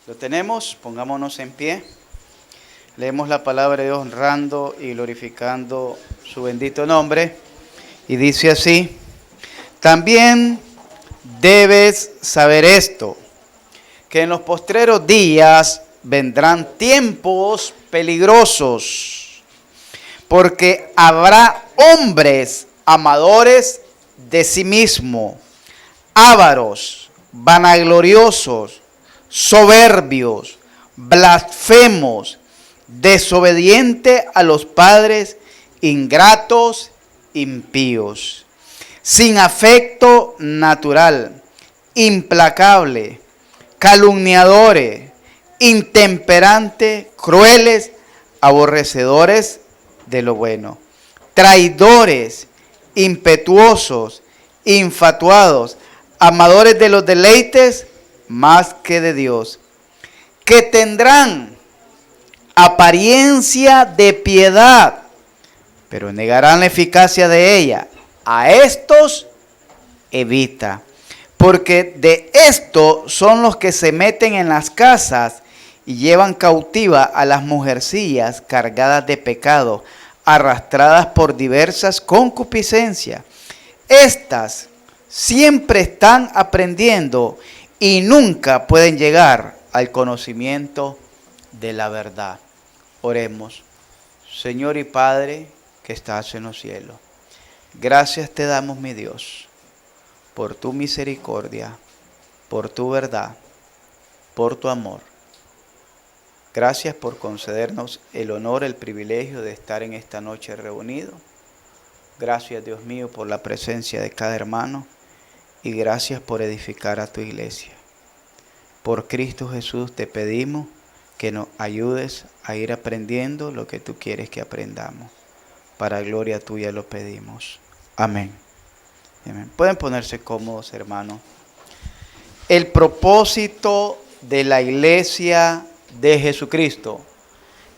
Lo tenemos, pongámonos en pie. Leemos la palabra de Dios honrando y glorificando su bendito nombre. Y dice así: también debes saber esto, que en los postreros días vendrán tiempos peligrosos, porque habrá hombres amadores de sí mismo, ávaros, vanagloriosos, soberbios, blasfemos, desobedientes a los padres, ingratos, impíos, sin afecto natural, implacable, calumniadores, intemperantes, crueles, aborrecedores de lo bueno, traidores, impetuosos, infatuados, amadores de los deleites más que de Dios, que tendrán apariencia de piedad, pero negarán la eficacia de ella. A estos evita, porque de esto son los que se meten en las casas y llevan cautiva a las mujercillas cargadas de pecado, arrastradas por diversas concupiscencias. Estas siempre están aprendiendo y nunca pueden llegar al conocimiento de la verdad. Oremos. Señor y Padre que estás en los cielos, gracias te damos, mi Dios, por tu misericordia, por tu verdad, por tu amor. Gracias por concedernos el honor, el privilegio de estar en esta noche reunidos. Gracias, Dios mío, por la presencia de cada hermano y gracias por edificar a tu iglesia. Por Cristo Jesús te pedimos que nos ayudes a ir aprendiendo lo que tú quieres que aprendamos. Para gloria tuya lo pedimos. Amén. Amén. Pueden ponerse cómodos, hermanos. El propósito de la iglesia de Jesucristo.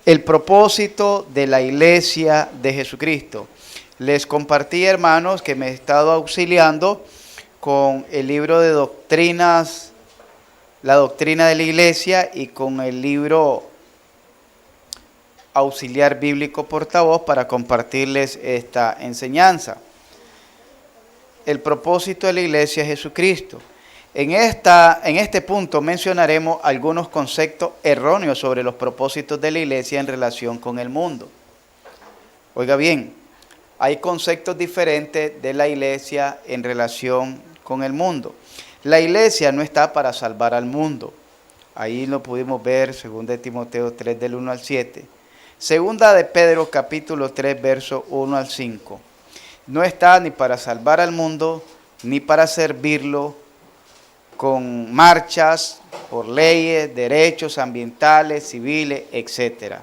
El propósito de la iglesia de Jesucristo. Les compartí, hermanos, que me he estado auxiliando con el libro de doctrinas, la doctrina de la iglesia, y con el libro Auxiliar Bíblico Portavoz para compartirles esta enseñanza. El propósito de la iglesia es Jesucristo. En este punto mencionaremos algunos conceptos erróneos sobre los propósitos de la iglesia en relación con el mundo. Oiga bien, hay conceptos diferentes de la iglesia en relación con el mundo. La iglesia no está para salvar al mundo. Ahí lo pudimos ver, 2 Timoteo 3, del 1 al 7. Segunda de Pedro, capítulo 3, verso 1 al 5. No está ni para salvar al mundo, ni para servirlo con marchas por leyes, derechos ambientales, civiles, etc.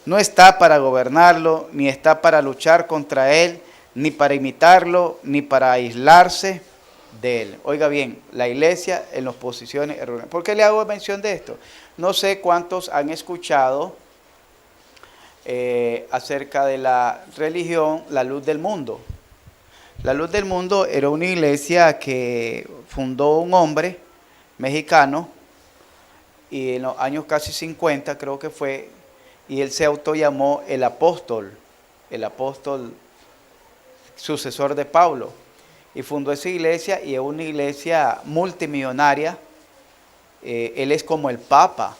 No está para gobernarlo, ni está para luchar contra él, ni para imitarlo, ni para aislarse de él. Oiga bien, la iglesia en las posiciones erróneas. ¿Por qué le hago mención de esto? No sé cuántos han escuchado acerca de la religión La Luz del Mundo. La Luz del Mundo era una iglesia que fundó un hombre mexicano y en los años casi 50 creo que fue, y él se autollamó el apóstol sucesor de Pablo, y fundó esa iglesia, y es una iglesia multimillonaria. Él es como el Papa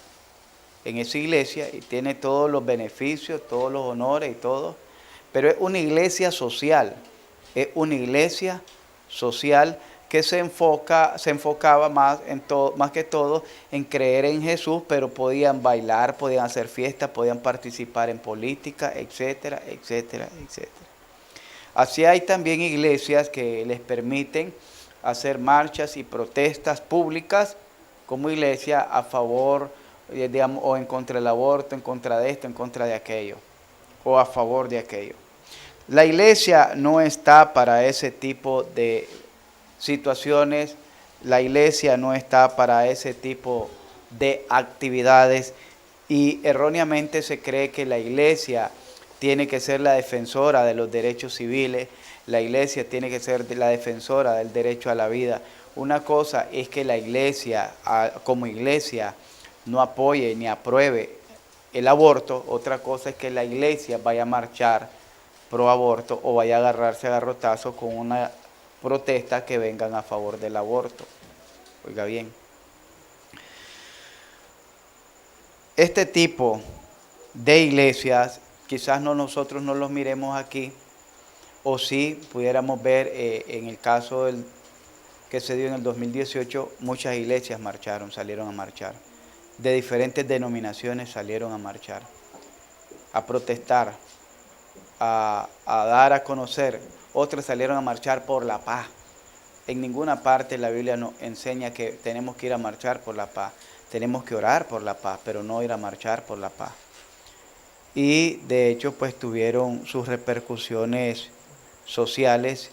en esa iglesia y tiene todos los beneficios, todos los honores y todo, pero es una iglesia social, que se enfocaba más que todo en creer en Jesús, pero podían bailar, podían hacer fiestas, podían participar en política, etcétera, etcétera, etcétera. Así hay también iglesias que les permiten hacer marchas y protestas públicas como iglesia a favor, digamos, o en contra del aborto, en contra de esto, en contra de aquello, o a favor de aquello. La iglesia no está para ese tipo de situaciones, la iglesia no está para ese tipo de actividades, y erróneamente se cree que la iglesia tiene que ser la defensora de los derechos civiles, la iglesia tiene que ser la defensora del derecho a la vida. Una cosa es que la iglesia, como iglesia, no apoye ni apruebe el aborto. Otra cosa es que la iglesia vaya a marchar pro aborto o vaya a agarrarse a garrotazo con una protesta que vengan a favor del aborto. Oiga bien. Este tipo de iglesias, quizás nosotros no los miremos aquí, o sí pudiéramos ver en el caso que se dio en el 2018, muchas iglesias salieron a marchar, de diferentes denominaciones salieron a marchar, a protestar, a dar a conocer. Otros salieron a marchar por la paz. En ninguna parte la Biblia nos enseña que tenemos que ir a marchar por la paz. Tenemos que orar por la paz, pero no ir a marchar por la paz. Y de hecho, pues tuvieron sus repercusiones sociales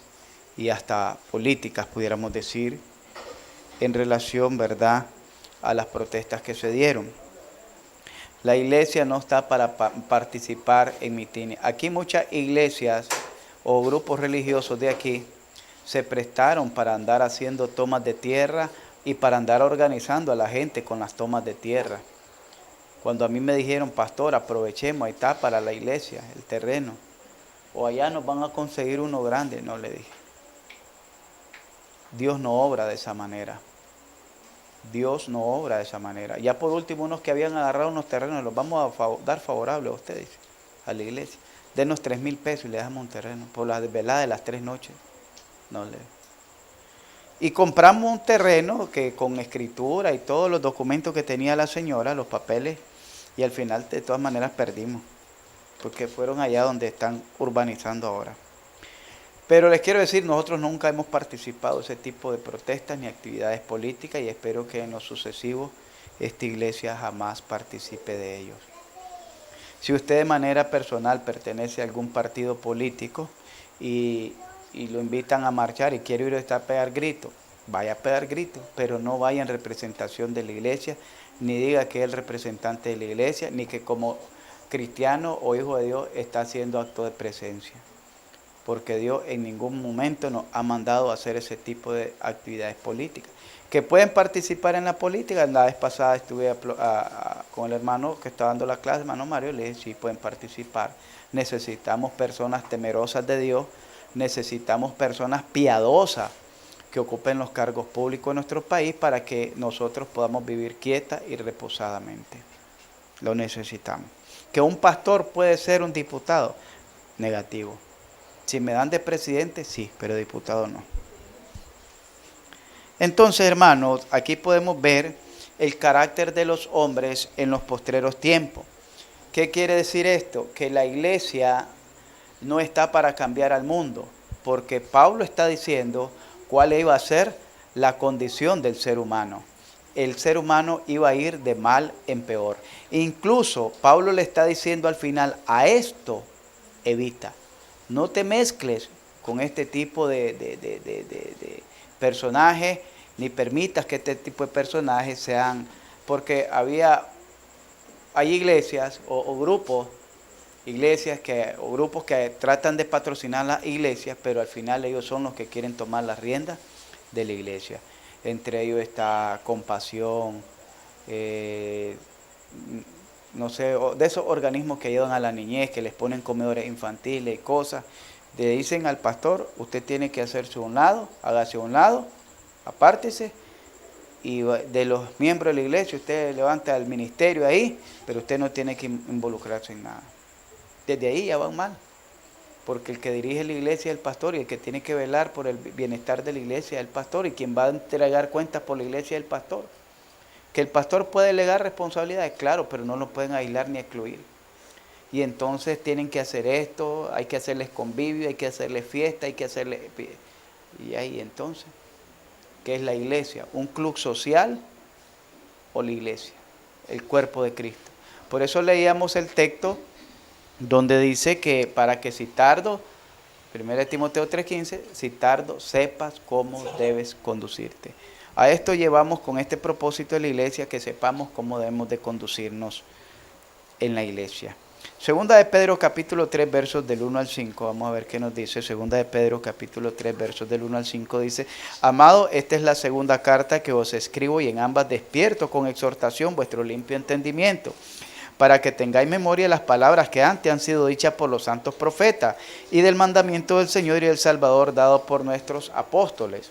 y hasta políticas, pudiéramos decir, en relación, ¿verdad?, a las protestas que se dieron. La iglesia no está para participar en mitines. Aquí muchas iglesias o grupos religiosos de aquí se prestaron para andar haciendo tomas de tierra y para andar organizando a la gente con las tomas de tierra. Cuando a mí me dijeron, pastor, aprovechemos, ahí está para la iglesia, el terreno. O allá nos van a conseguir uno grande, no le dije. Dios no obra de esa manera. Dios no obra de esa manera. Ya por último, unos que habían agarrado unos terrenos, los vamos a dar favorables a ustedes, a la iglesia. Denos 3,000 pesos y le damos un terreno por la velada de las 3 noches. No le. Y compramos un terreno que con escritura y todos los documentos que tenía la señora, los papeles, y al final de todas maneras perdimos, porque fueron allá donde están urbanizando ahora. Pero les quiero decir, nosotros nunca hemos participado en ese tipo de protestas ni actividades políticas y espero que en lo sucesivo esta iglesia jamás participe de ellos. Si usted de manera personal pertenece a algún partido político y lo invitan a marchar y quiere ir a pegar gritos, vaya a pegar gritos, pero no vaya en representación de la iglesia, ni diga que es el representante de la iglesia, ni que como cristiano o hijo de Dios está haciendo acto de presencia. Porque Dios en ningún momento nos ha mandado a hacer ese tipo de actividades políticas. Que pueden participar en la política. La vez pasada estuve con el hermano que estaba dando la clase, hermano Mario, le dije, sí, pueden participar. Necesitamos personas temerosas de Dios, necesitamos personas piadosas que ocupen los cargos públicos en nuestro país para que nosotros podamos vivir quieta y reposadamente. Lo necesitamos. Que un pastor puede ser un diputado, negativo. Si me dan de presidente, sí, pero diputado no. Entonces, hermanos, aquí podemos ver el carácter de los hombres en los postreros tiempos. ¿Qué quiere decir esto? Que la iglesia no está para cambiar al mundo, porque Pablo está diciendo cuál iba a ser la condición del ser humano. El ser humano iba a ir de mal en peor. Incluso Pablo le está diciendo al final, a esto evita. No te mezcles con este tipo de personajes, ni permitas que este tipo de personajes sean, porque hay iglesias o grupos, o grupos que tratan de patrocinar las iglesias, pero al final ellos son los que quieren tomar las riendas de la iglesia. Entre ellos está Compasión, no sé, de esos organismos que ayudan a la niñez, que les ponen comedores infantiles y cosas. Le dicen al pastor, usted tiene que hacerse a un lado, hágase a un lado, apártese, y de los miembros de la iglesia usted levanta el ministerio ahí, pero usted no tiene que involucrarse en nada. Desde ahí ya van mal, porque el que dirige la iglesia es el pastor y el que tiene que velar por el bienestar de la iglesia es el pastor y quien va a entregar cuentas por la iglesia es el pastor. Que el pastor puede delegar responsabilidades, claro, pero no lo pueden aislar ni excluir. Y entonces tienen que hacer esto, hay que hacerles convivio, hay que hacerles fiesta, hay que hacerles... Y ahí entonces, ¿qué es la iglesia? ¿Un club social o la iglesia? El cuerpo de Cristo. Por eso leíamos el texto donde dice que para que si tardo, 1 Timoteo 3:15, si tardo sepas cómo debes conducirte. A esto llevamos con este propósito de la iglesia, que sepamos cómo debemos de conducirnos en la iglesia. Segunda de Pedro capítulo 3 versos del 1 al 5, vamos a ver qué nos dice. Segunda de Pedro capítulo 3 versos del 1 al 5 dice: Amado, esta es la segunda carta que os escribo, y en ambas despierto con exhortación vuestro limpio entendimiento, para que tengáis memoria de las palabras que antes han sido dichas por los santos profetas, y del mandamiento del Señor y del Salvador dado por nuestros apóstoles.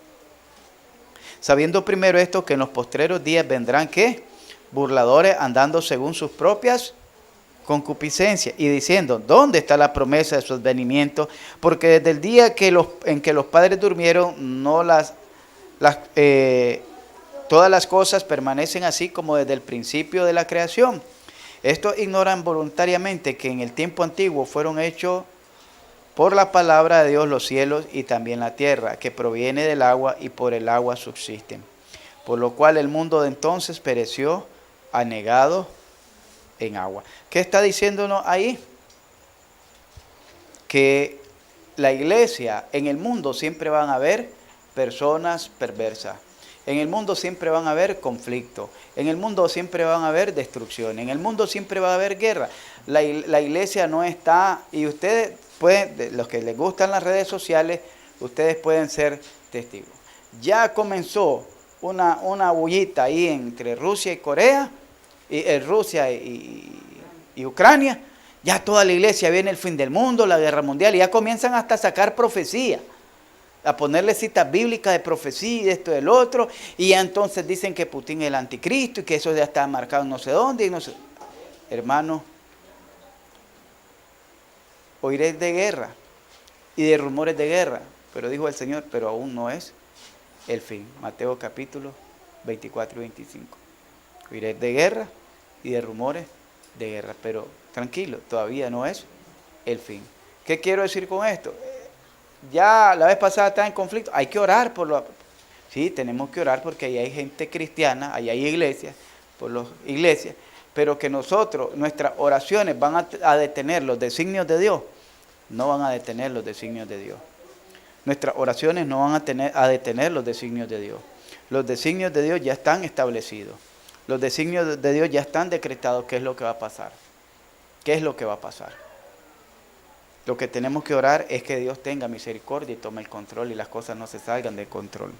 Sabiendo primero esto, que en los postreros días vendrán, ¿qué? Burladores, andando según sus propias concupiscencia, y diciendo: ¿dónde está la promesa de su advenimiento? Porque desde el día en que los padres durmieron, todas las cosas permanecen así como desde el principio de la creación. Estos ignoran voluntariamente que en el tiempo antiguo fueron hechos por la palabra de Dios los cielos y también la tierra, que proviene del agua y por el agua subsisten. Por lo cual el mundo de entonces pereció anegado en agua. ¿Qué está diciéndonos ahí? Que la iglesia, en el mundo siempre van a haber personas perversas. En el mundo siempre van a haber conflictos. En el mundo siempre van a haber destrucción. En el mundo siempre va a haber guerra. La iglesia no está, y ustedes pueden, los que les gustan las redes sociales, ustedes pueden ser testigos. Ya comenzó una bullita ahí entre Rusia y Corea, Rusia y Ucrania. Ya toda la iglesia viene el fin del mundo, la guerra mundial, y ya comienzan hasta a sacar profecía, a ponerle citas bíblicas de profecía y de esto y del otro, y ya entonces dicen que Putin es el anticristo y que eso ya está marcado en no sé dónde y no sé. Hermano, oiréis de guerra y de rumores de guerra, pero dijo el Señor, pero aún no es el fin. Mateo capítulo 24 y 25. Oiréis de guerra y de rumores de guerra, pero tranquilo, todavía no es el fin. ¿Qué quiero decir con esto? Ya la vez pasada estaba en conflicto, hay que orar por lo... Sí, tenemos que orar porque ahí hay gente cristiana, ahí hay iglesias, por las iglesias, pero que nuestras oraciones van a detener los designios de Dios, no van a detener los designios de Dios. Nuestras oraciones no van a detener los designios de Dios. Los designios de Dios ya están establecidos. Los designios de Dios ya están decretados. ¿Qué es lo que va a pasar? ¿Qué es lo que va a pasar? Lo que tenemos que orar es que Dios tenga misericordia y tome el control y las cosas no se salgan de control.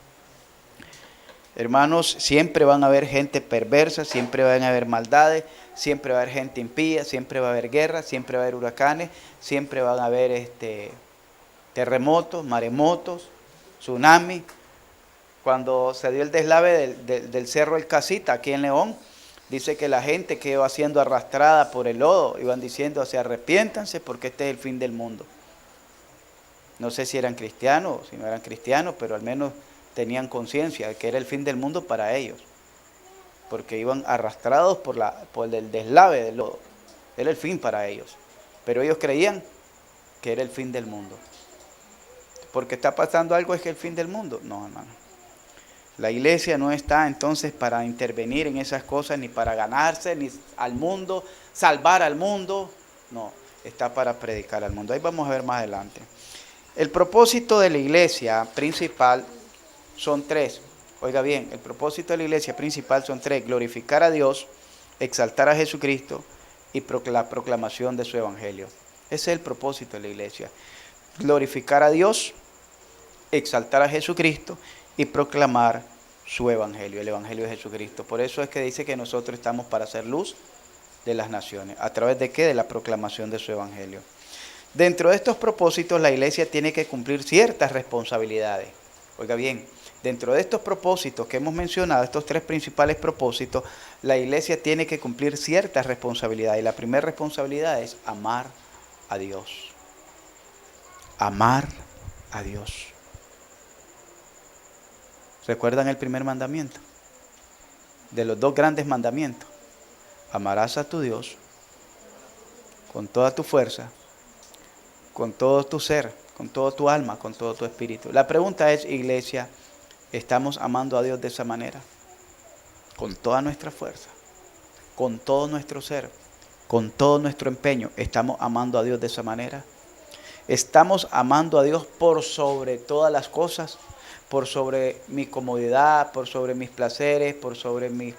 Hermanos, siempre van a haber gente perversa, siempre van a haber maldades, siempre va a haber gente impía, siempre va a haber guerra, siempre va a haber huracanes, siempre van a haber terremotos, maremotos, tsunamis. Cuando se dio el deslave del Cerro El Casita aquí en León, dice que la gente que iba siendo arrastrada por el lodo, iban diciendo: se arrepiéntanse porque este es el fin del mundo. No sé si eran cristianos o si no eran cristianos, pero al menos tenían conciencia de que era el fin del mundo para ellos, porque iban arrastrados por el deslave del lodo. Era el fin para ellos, pero ellos creían que era el fin del mundo. Porque está pasando algo, es que el fin del mundo. No, hermano. La iglesia no está entonces para intervenir en esas cosas, ni para ganarse, ni al mundo, salvar al mundo. No, está para predicar al mundo. Ahí vamos a ver más adelante. El propósito de la iglesia principal son tres. Oiga bien, el propósito de la iglesia principal son tres: glorificar a Dios, exaltar a Jesucristo y la proclamación de su evangelio. Ese es el propósito de la iglesia: glorificar a Dios, exaltar a Jesucristo y proclamar su evangelio, el evangelio de Jesucristo. Por eso es que dice que nosotros estamos para hacer luz de las naciones. ¿A través de qué? De la proclamación de su evangelio. Dentro de estos propósitos, la iglesia tiene que cumplir ciertas responsabilidades. Oiga bien, dentro de estos propósitos que hemos mencionado, estos tres principales propósitos, la iglesia tiene que cumplir ciertas responsabilidades. Y la primera responsabilidad es amar a Dios. Amar a Dios. ¿Recuerdan el primer mandamiento? De los dos grandes mandamientos. Amarás a tu Dios con toda tu fuerza, con todo tu ser, con todo tu alma, con todo tu espíritu. La pregunta es, iglesia, ¿estamos amando a Dios de esa manera? Con toda nuestra fuerza, con todo nuestro ser, con todo nuestro empeño, ¿estamos amando a Dios de esa manera? ¿Estamos amando a Dios por sobre todas las cosas? Por sobre mi comodidad, por sobre mis placeres, por sobre mi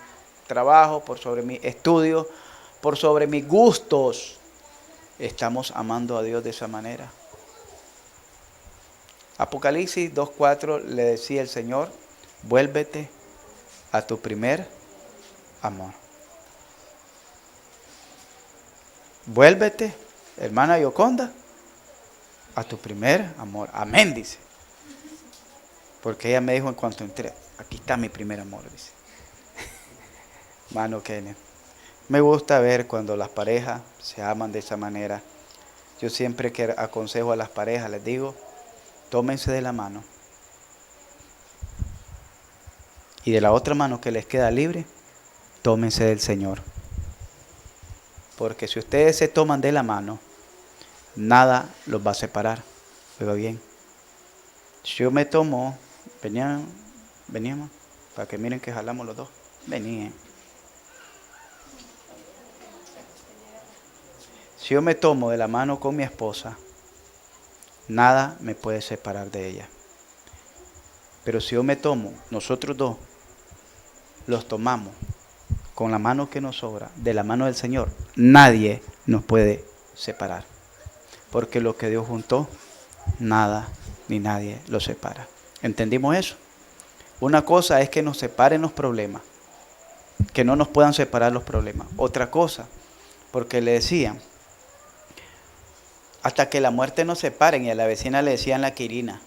trabajo, por sobre mis estudios, por sobre mis gustos. ¿Estamos amando a Dios de esa manera? Apocalipsis 2:4 le decía el Señor, vuélvete a tu primer amor. Vuélvete, hermana Yoconda, a tu primer amor. Amén, dice. Porque ella me dijo en cuanto entré, aquí está mi primer amor, dice. Mano Kenneth. Me gusta ver cuando las parejas se aman de esa manera. Yo siempre que aconsejo a las parejas, les digo, tómense de la mano. Y de la otra mano que les queda libre, tómense del Señor. Porque si ustedes se toman de la mano, nada los va a separar. Oiga bien. Si yo me tomo, veníamos, para que miren que jalamos los dos. Venían. Si yo me tomo de la mano con mi esposa, nada me puede separar de ella. Pero si yo me tomo, nosotros dos, los tomamos con la mano que nos sobra, de la mano del Señor, nadie nos puede separar. Porque lo que Dios juntó, nada ni nadie lo separa. ¿Entendimos eso? Una cosa es que nos separen los problemas, que no nos puedan separar los problemas. Otra cosa, porque le decían, hasta que la muerte nos separen, y a la vecina le decían la Quirina,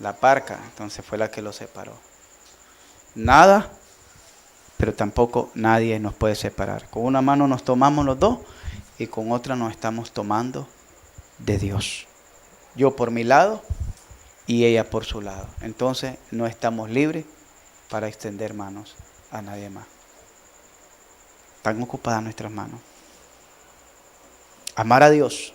la parca, entonces fue la que lo separó. Nada, pero tampoco nadie nos puede separar. Con una mano nos tomamos los dos y con otra nos estamos tomando de Dios. Yo por mi lado y ella por su lado. Entonces no estamos libres para extender manos a nadie más. Están ocupadas nuestras manos. Amar a Dios.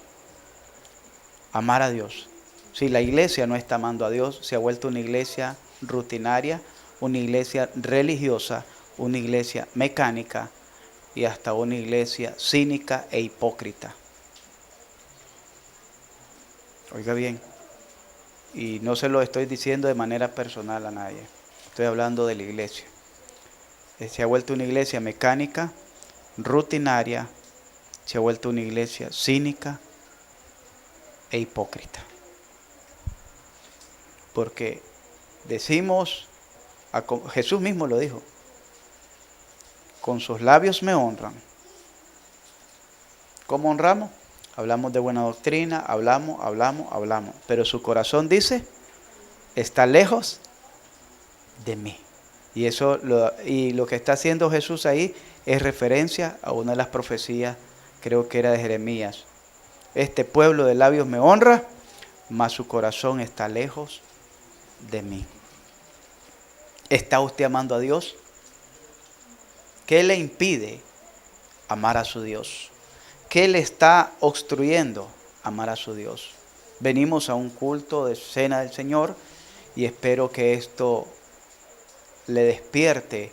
Amar a Dios. Si la iglesia no está amando a Dios, se ha vuelto una iglesia rutinaria, una iglesia religiosa, una iglesia mecánica y hasta una iglesia cínica e hipócrita. Oiga bien, y no se lo estoy diciendo de manera personal a nadie, estoy hablando de la iglesia. Se ha vuelto una iglesia mecánica, rutinaria, se ha vuelto una iglesia cínica e hipócrita. Porque decimos, Jesús mismo lo dijo, con sus labios me honran. ¿Cómo honramos? Hablamos de buena doctrina, hablamos, pero su corazón dice, está lejos de mí. Y lo que está haciendo Jesús ahí es referencia a una de las profecías, creo que era de Jeremías. Este pueblo de labios me honra, mas su corazón está lejos de mí. ¿Está usted amando a Dios? ¿Qué le impide amar a su Dios? ¿Qué le está obstruyendo amar a su Dios? Venimos a un culto de cena del Señor y espero que esto le despierte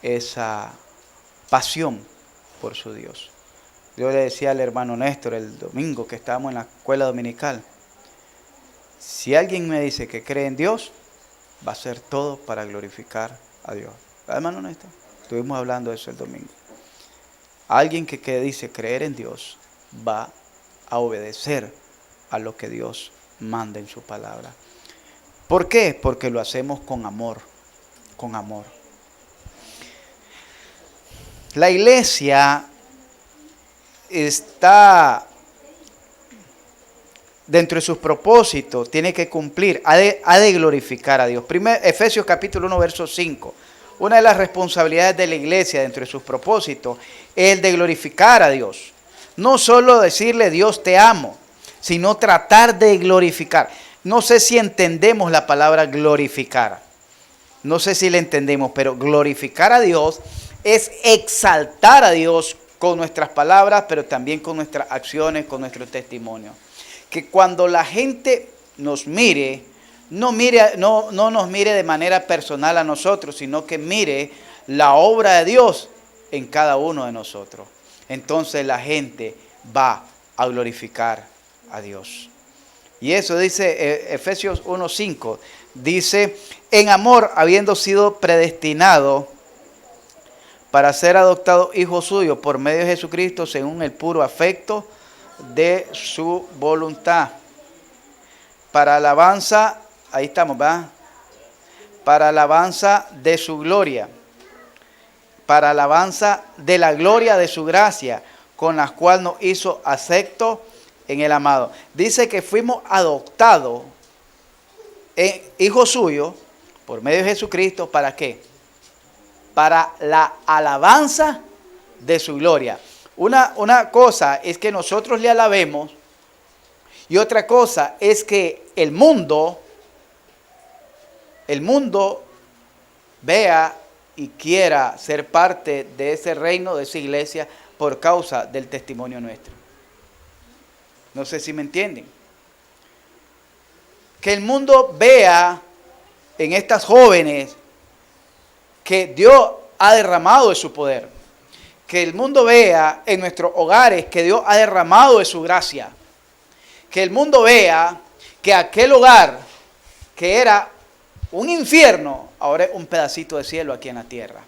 esa pasión por su Dios. Yo le decía al hermano Néstor el domingo que estábamos en la escuela dominical, si alguien me dice que cree en Dios, va a hacer todo para glorificar a Dios. Hermano Néstor, estuvimos hablando de eso el domingo. Alguien que dice creer en Dios va a obedecer a lo que Dios manda en su palabra. ¿Por qué? Porque lo hacemos con amor, con amor. La iglesia está dentro de sus propósitos, tiene que cumplir, ha de glorificar a Dios. Efesios capítulo 1, verso 5. Una de las responsabilidades de la iglesia dentro de sus propósitos es el de glorificar a Dios. No solo decirle Dios te amo, sino tratar de glorificar. No sé si entendemos la palabra glorificar. No sé si la entendemos, pero glorificar a Dios es exaltar a Dios con nuestras palabras, pero también con nuestras acciones, con nuestro testimonio. Que cuando la gente nos mire, no nos mire de manera personal a nosotros, sino que mire la obra de Dios en cada uno de nosotros. Entonces la gente va a glorificar a Dios. Y eso dice Efesios 1:5, dice, en amor habiendo sido predestinado para ser adoptado hijo suyo por medio de Jesucristo según el puro afecto de su voluntad. Para alabanza, ahí estamos, ¿verdad? Para alabanza de su gloria, para alabanza de la gloria de su gracia, con la cual nos hizo acepto en el amado. Dice que fuimos adoptados hijos suyos por medio de Jesucristo, ¿para qué? Para la alabanza de su gloria. Una cosa es que nosotros le alabemos y otra cosa es que el mundo vea y quiera ser parte de ese reino, de esa iglesia, por causa del testimonio nuestro. No sé si me entienden. Que el mundo vea en estas jóvenes que Dios ha derramado de su poder. Que el mundo vea en nuestros hogares que Dios ha derramado de su gracia. Que el mundo vea que aquel hogar que era un infierno, ahora es un pedacito de cielo aquí en la tierra.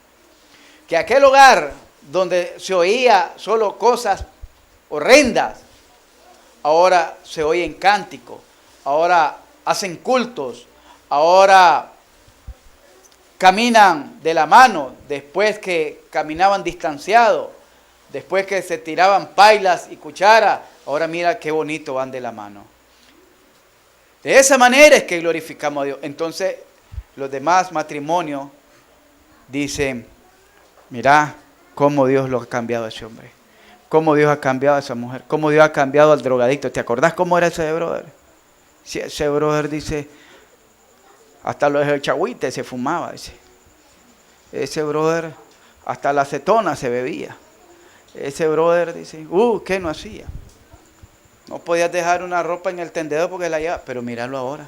Que aquel hogar donde se oía solo cosas horrendas, ahora se oyen cánticos, ahora hacen cultos, ahora caminan de la mano, después que caminaban distanciados, después que se tiraban pailas y cucharas, ahora mira qué bonito van de la mano. De esa manera es que glorificamos a Dios. Entonces los demás matrimonios dicen, mira cómo Dios lo ha cambiado a ese hombre, cómo Dios ha cambiado a esa mujer, cómo Dios ha cambiado al drogadicto. ¿Te acordás cómo era ese brother? Si ese brother dice, hasta los chagüites se fumaba, dice. Ese brother, hasta la acetona se bebía. Ese brother dice, ¿qué no hacía? No podías dejar una ropa en el tendedor porque la llevaba. Pero míralo ahora.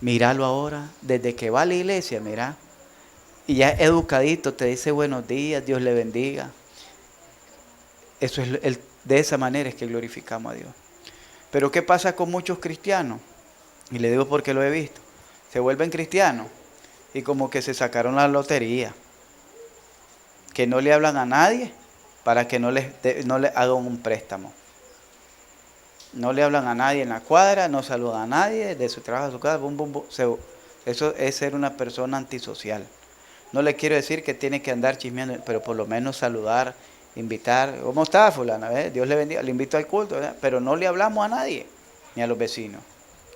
Míralo ahora. Desde que va a la iglesia, mira. Y ya educadito, te dice buenos días, Dios le bendiga. Eso es de esa manera es que glorificamos a Dios. Pero ¿qué pasa con muchos cristianos? Y le digo porque lo he visto. Se vuelven cristianos y como que se sacaron la lotería. Que no le hablan a nadie para que no les hagan un préstamo. No le hablan a nadie en la cuadra, no saludan a nadie, de su trabajo a su casa, bum, bum, bum. Eso es ser una persona antisocial. No le quiero decir que tiene que andar chismeando, pero por lo menos saludar, invitar. ¿Cómo está fulana? Dios le bendiga, le invito al culto, ¿verdad? Pero no le hablamos a nadie, ni a los vecinos.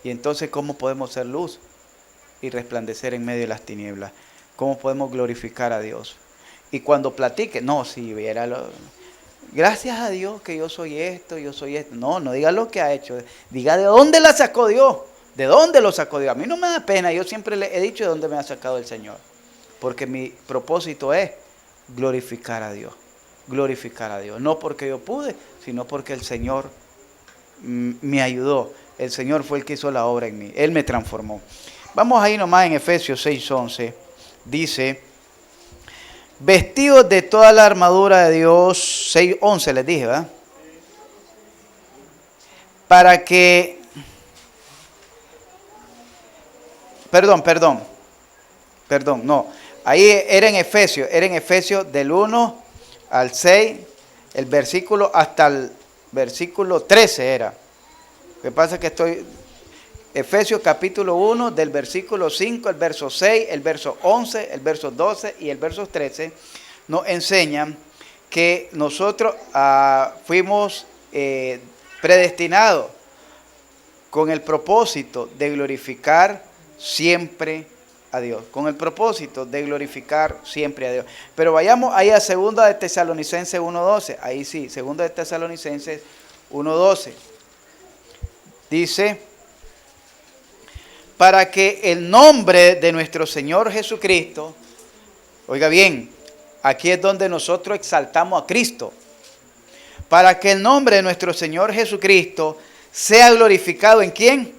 Y entonces, ¿cómo podemos ser luz y resplandecer en medio de las tinieblas? ¿Cómo podemos glorificar a Dios? Y cuando platique, no, si viera gracias a Dios que yo soy esto, yo soy esto. No diga lo que ha hecho. Diga de dónde la sacó Dios. ¿De dónde lo sacó Dios? A mí no me da pena. Yo siempre le he dicho de dónde me ha sacado el Señor. Porque mi propósito es glorificar a Dios. Glorificar a Dios. No porque yo pude, sino porque el Señor me ayudó. El Señor fue el que hizo la obra en mí. Él me transformó. Vamos ahí nomás en Efesios 6:11. Dice, vestidos de toda la armadura de Dios, 6:11 les dije, ¿verdad? Para que, perdón, no, ahí era en Efesios del 1 al 6, el versículo hasta el versículo 13 era. Lo que pasa es que Efesios capítulo 1, del versículo 5, el verso 6, el verso 11, el verso 12 y el verso 13, nos enseñan que nosotros fuimos predestinados con el propósito de glorificar siempre a Dios. Con el propósito de glorificar siempre a Dios. Pero vayamos ahí a 2 de Tesalonicenses 1:12. Ahí sí, 2 de Tesalonicenses 1:12. Dice, para que el nombre de nuestro Señor Jesucristo, oiga bien, aquí es donde nosotros exaltamos a Cristo, para que el nombre de nuestro Señor Jesucristo sea glorificado ¿en quién?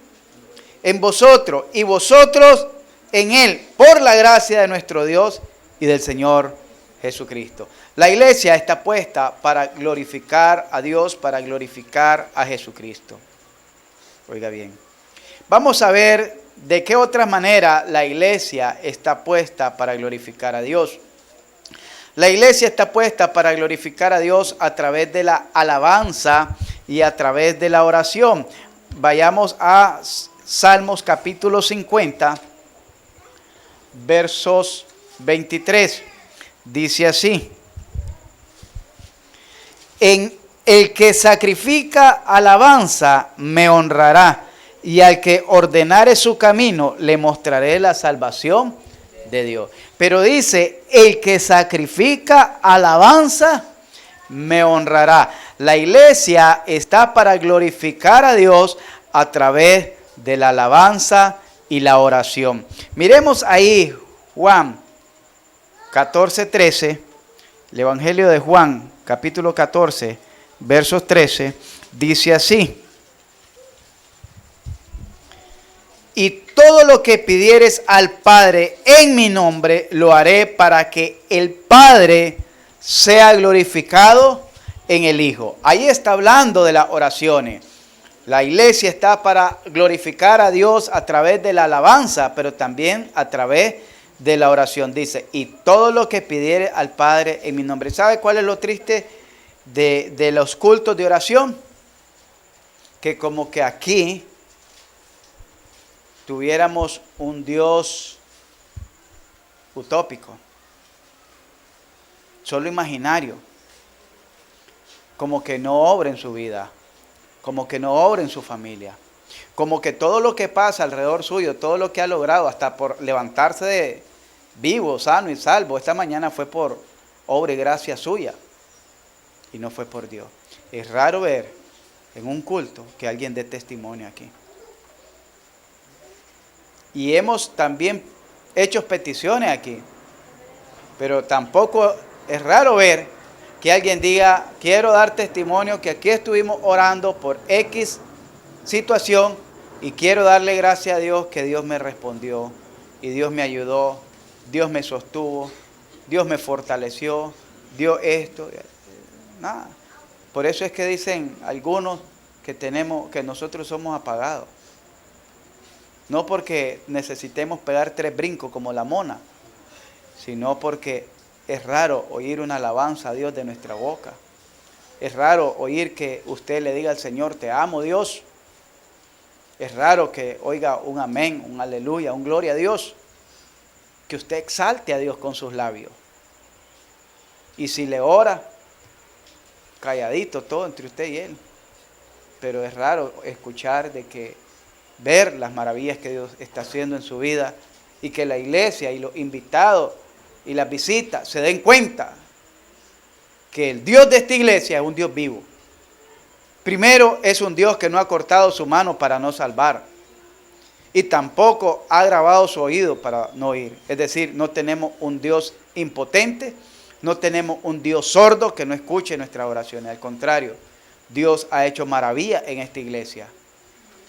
En vosotros, y vosotros en Él, por la gracia de nuestro Dios y del Señor Jesucristo. La iglesia está puesta para glorificar a Dios, para glorificar a Jesucristo. Oiga bien, vamos a ver de qué otra manera la iglesia está puesta para glorificar a Dios. La iglesia está puesta para glorificar a Dios a través de la alabanza y a través de la oración. Vayamos a Salmos capítulo 50, versos 23. Dice así: en el que sacrifica alabanza me honrará, y al que ordenare su camino le mostraré la salvación de Dios. Pero dice, el que sacrifica alabanza me honrará. La iglesia está para glorificar a Dios a través de la alabanza y la oración. Miremos ahí Juan 14:13, el Evangelio de Juan, capítulo 14, versos 13, dice así: y todo lo que pidieres al Padre en mi nombre, lo haré para que el Padre sea glorificado en el Hijo. Ahí está hablando de las oraciones. La iglesia está para glorificar a Dios a través de la alabanza, pero también a través de la oración. Dice, y todo lo que pidiere al Padre en mi nombre. ¿Sabe cuál es lo triste de los cultos de oración? Que como que aquí tuviéramos un Dios utópico, solo imaginario, como que no obra en su vida, como que no obra en su familia, como que todo lo que pasa alrededor suyo, todo lo que ha logrado, hasta por levantarse de vivo, sano y salvo, esta mañana fue por obra y gracia suya y no fue por Dios. Es raro ver en un culto que alguien dé testimonio aquí. Y hemos también hecho peticiones aquí, pero tampoco es raro ver que alguien diga, quiero dar testimonio que aquí estuvimos orando por X situación y quiero darle gracias a Dios que Dios me respondió y Dios me ayudó, Dios me sostuvo, Dios me fortaleció, Dios esto, nada. Por eso es que dicen algunos que nosotros somos apagados. No porque necesitemos pegar 3 brincos como la mona, sino porque es raro oír una alabanza a Dios de nuestra boca. Es raro oír que usted le diga al Señor, te amo Dios. Es raro que oiga un amén, un aleluya, un gloria a Dios. Que usted exalte a Dios con sus labios. Y si le ora, calladito todo entre usted y Él. Pero es raro escuchar ver las maravillas que Dios está haciendo en su vida y que la iglesia y los invitados y las visitas se den cuenta que el Dios de esta iglesia es un Dios vivo. Primero, es un Dios que no ha cortado su mano para no salvar y tampoco ha grabado su oído para no oír. Es decir, no tenemos un Dios impotente, no tenemos un Dios sordo que no escuche nuestras oraciones. Al contrario, Dios ha hecho maravilla en esta iglesia.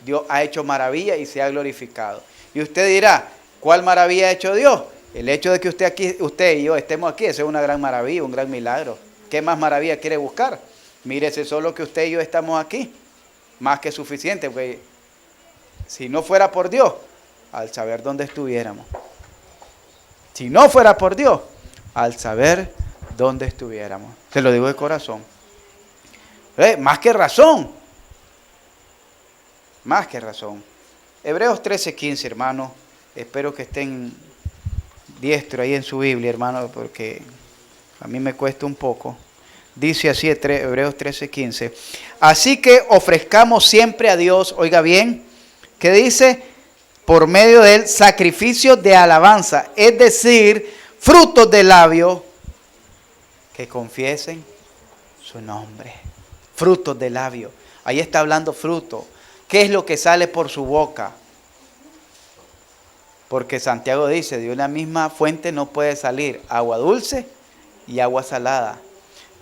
Dios ha hecho maravilla y se ha glorificado. Y usted dirá, ¿cuál maravilla ha hecho Dios? El hecho de que usted y yo estemos aquí, eso es una gran maravilla, un gran milagro. ¿Qué más maravilla quiere buscar? Mírese solo que usted y yo estamos aquí. Más que suficiente, porque si no fuera por Dios, al saber dónde estuviéramos. Si no fuera por Dios, al saber dónde estuviéramos. Se lo digo de corazón. Más que razón. Más que razón. Hebreos 13:15, hermano. Espero que estén diestro ahí en su Biblia, hermano, porque a mí me cuesta un poco. Dice así Hebreos 13:15. Así que ofrezcamos siempre a Dios, oiga bien, que dice, por medio de él, sacrificios de alabanza, es decir, frutos de labios que confiesen su nombre. Frutos de labios. Ahí está hablando fruto. ¿Qué es lo que sale por su boca? Porque Santiago dice, de una misma fuente no puede salir agua dulce y agua salada.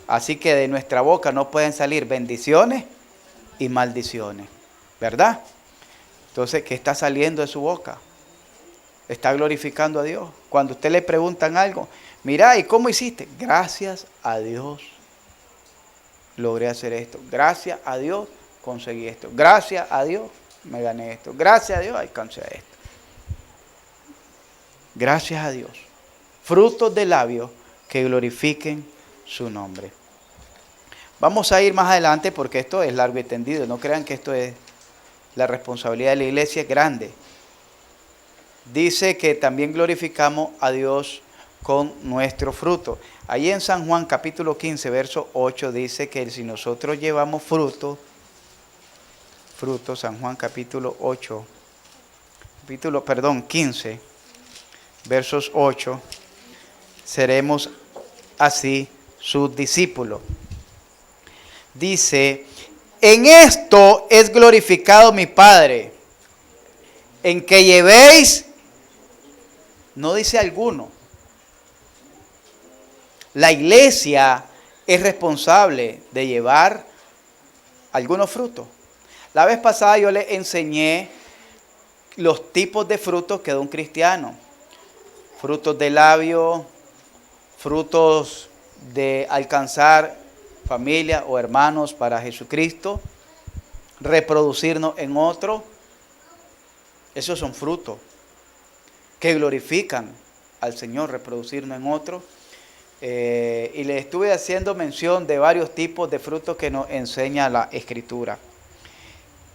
Así que de nuestra boca no pueden salir bendiciones y maldiciones. ¿Verdad? Entonces, ¿qué está saliendo de su boca? Está glorificando a Dios. Cuando usted le preguntan algo, mira, ¿y cómo hiciste? Gracias a Dios logré hacer esto. Gracias a Dios conseguí esto. Gracias a Dios me gané esto. Gracias a Dios alcancé esto. Gracias a Dios. Frutos de labios que glorifiquen su nombre. Vamos a ir más adelante porque esto es largo y tendido. No crean que esto es la responsabilidad de la iglesia, es grande. Dice que también glorificamos a Dios con nuestro fruto. Ahí en San Juan capítulo 15, verso 8 dice que si nosotros llevamos fruto, San Juan capítulo 15, versos 8, seremos así sus discípulos. Dice, en esto es glorificado mi Padre, en que llevéis, no dice alguno. La iglesia es responsable de llevar algunos frutos. La vez pasada yo les enseñé los tipos de frutos que da un cristiano. Frutos de labio, frutos de alcanzar familia o hermanos para Jesucristo, reproducirnos en otro. Esos son frutos que glorifican al Señor, reproducirnos en otro. Y les estuve haciendo mención de varios tipos de frutos que nos enseña la Escritura.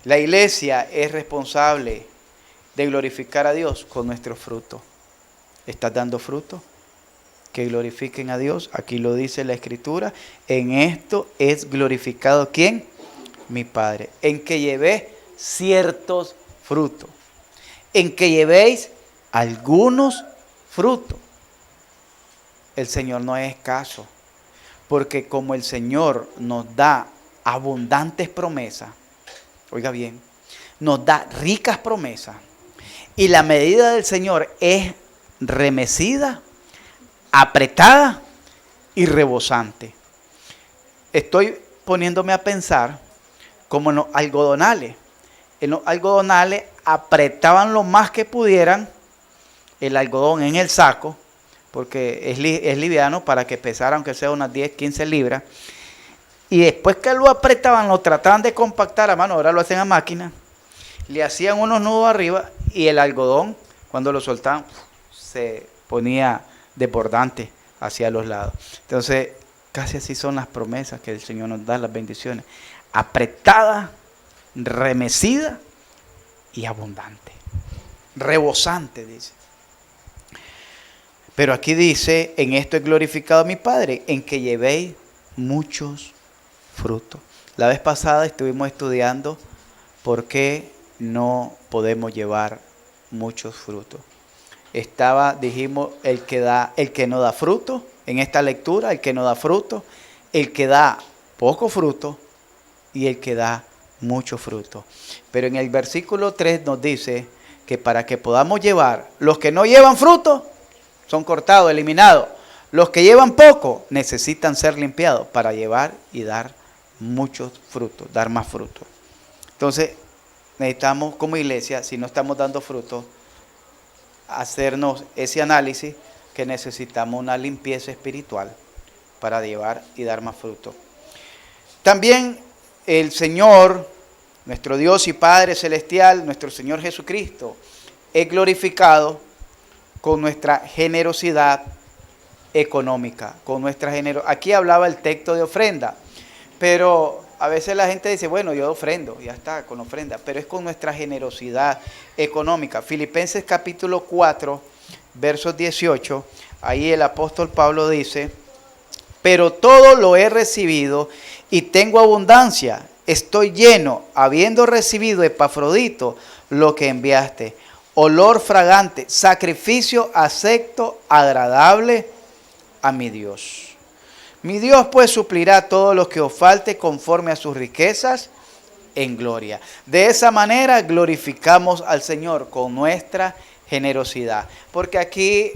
La iglesia es responsable de glorificar a Dios con nuestros frutos. ¿Estás dando frutos que glorifiquen a Dios? Aquí lo dice la Escritura. En esto es glorificado ¿quién? Mi Padre. En que llevé ciertos frutos. En que llevéis algunos frutos. El Señor no es escaso, porque como el Señor nos da abundantes promesas, oiga bien, nos da ricas promesas, y la medida del Señor es remecida, apretada y rebosante. Estoy poniéndome a pensar como en los algodonales. En los algodonales apretaban lo más que pudieran el algodón en el saco, porque es liviano para que pesara aunque sea unas 10, 15 libras. Y después que lo apretaban, lo trataban de compactar a mano, ahora lo hacen a máquina, le hacían unos nudos arriba y el algodón, cuando lo soltaban, se ponía desbordante hacia los lados. Entonces, casi así son las promesas que el Señor nos da, las bendiciones. Apretada, remecida y abundante. Rebosante, dice. Pero aquí dice, en esto es glorificado mi Padre, en que llevéis muchos frutos. La vez pasada estuvimos estudiando por qué no podemos llevar muchos frutos. Dijimos, el que no da fruto, en esta lectura, el que no da fruto, el que da poco fruto y el que da mucho fruto. Pero en el versículo 3 nos dice que para que podamos llevar, los que no llevan fruto, son cortados, eliminados. Los que llevan poco necesitan ser limpiados para llevar y dar muchos frutos, dar más frutos. Entonces, necesitamos como iglesia, si no estamos dando frutos, hacernos ese análisis que necesitamos una limpieza espiritual para llevar y dar más frutos. También el Señor, nuestro Dios y Padre Celestial, nuestro Señor Jesucristo, es glorificado con nuestra generosidad económica, Aquí hablaba el texto de ofrenda, pero a veces la gente dice, bueno, yo ofrendo, ya está, con ofrenda, pero es con nuestra generosidad económica. Filipenses capítulo 4, versos 18, ahí el apóstol Pablo dice, pero todo lo he recibido y tengo abundancia, estoy lleno, habiendo recibido Epafrodito lo que enviaste, olor fragante, sacrificio acepto, agradable a mi Dios. Mi Dios pues suplirá todo lo que os falte conforme a sus riquezas en gloria. De esa manera glorificamos al Señor con nuestra generosidad. Porque aquí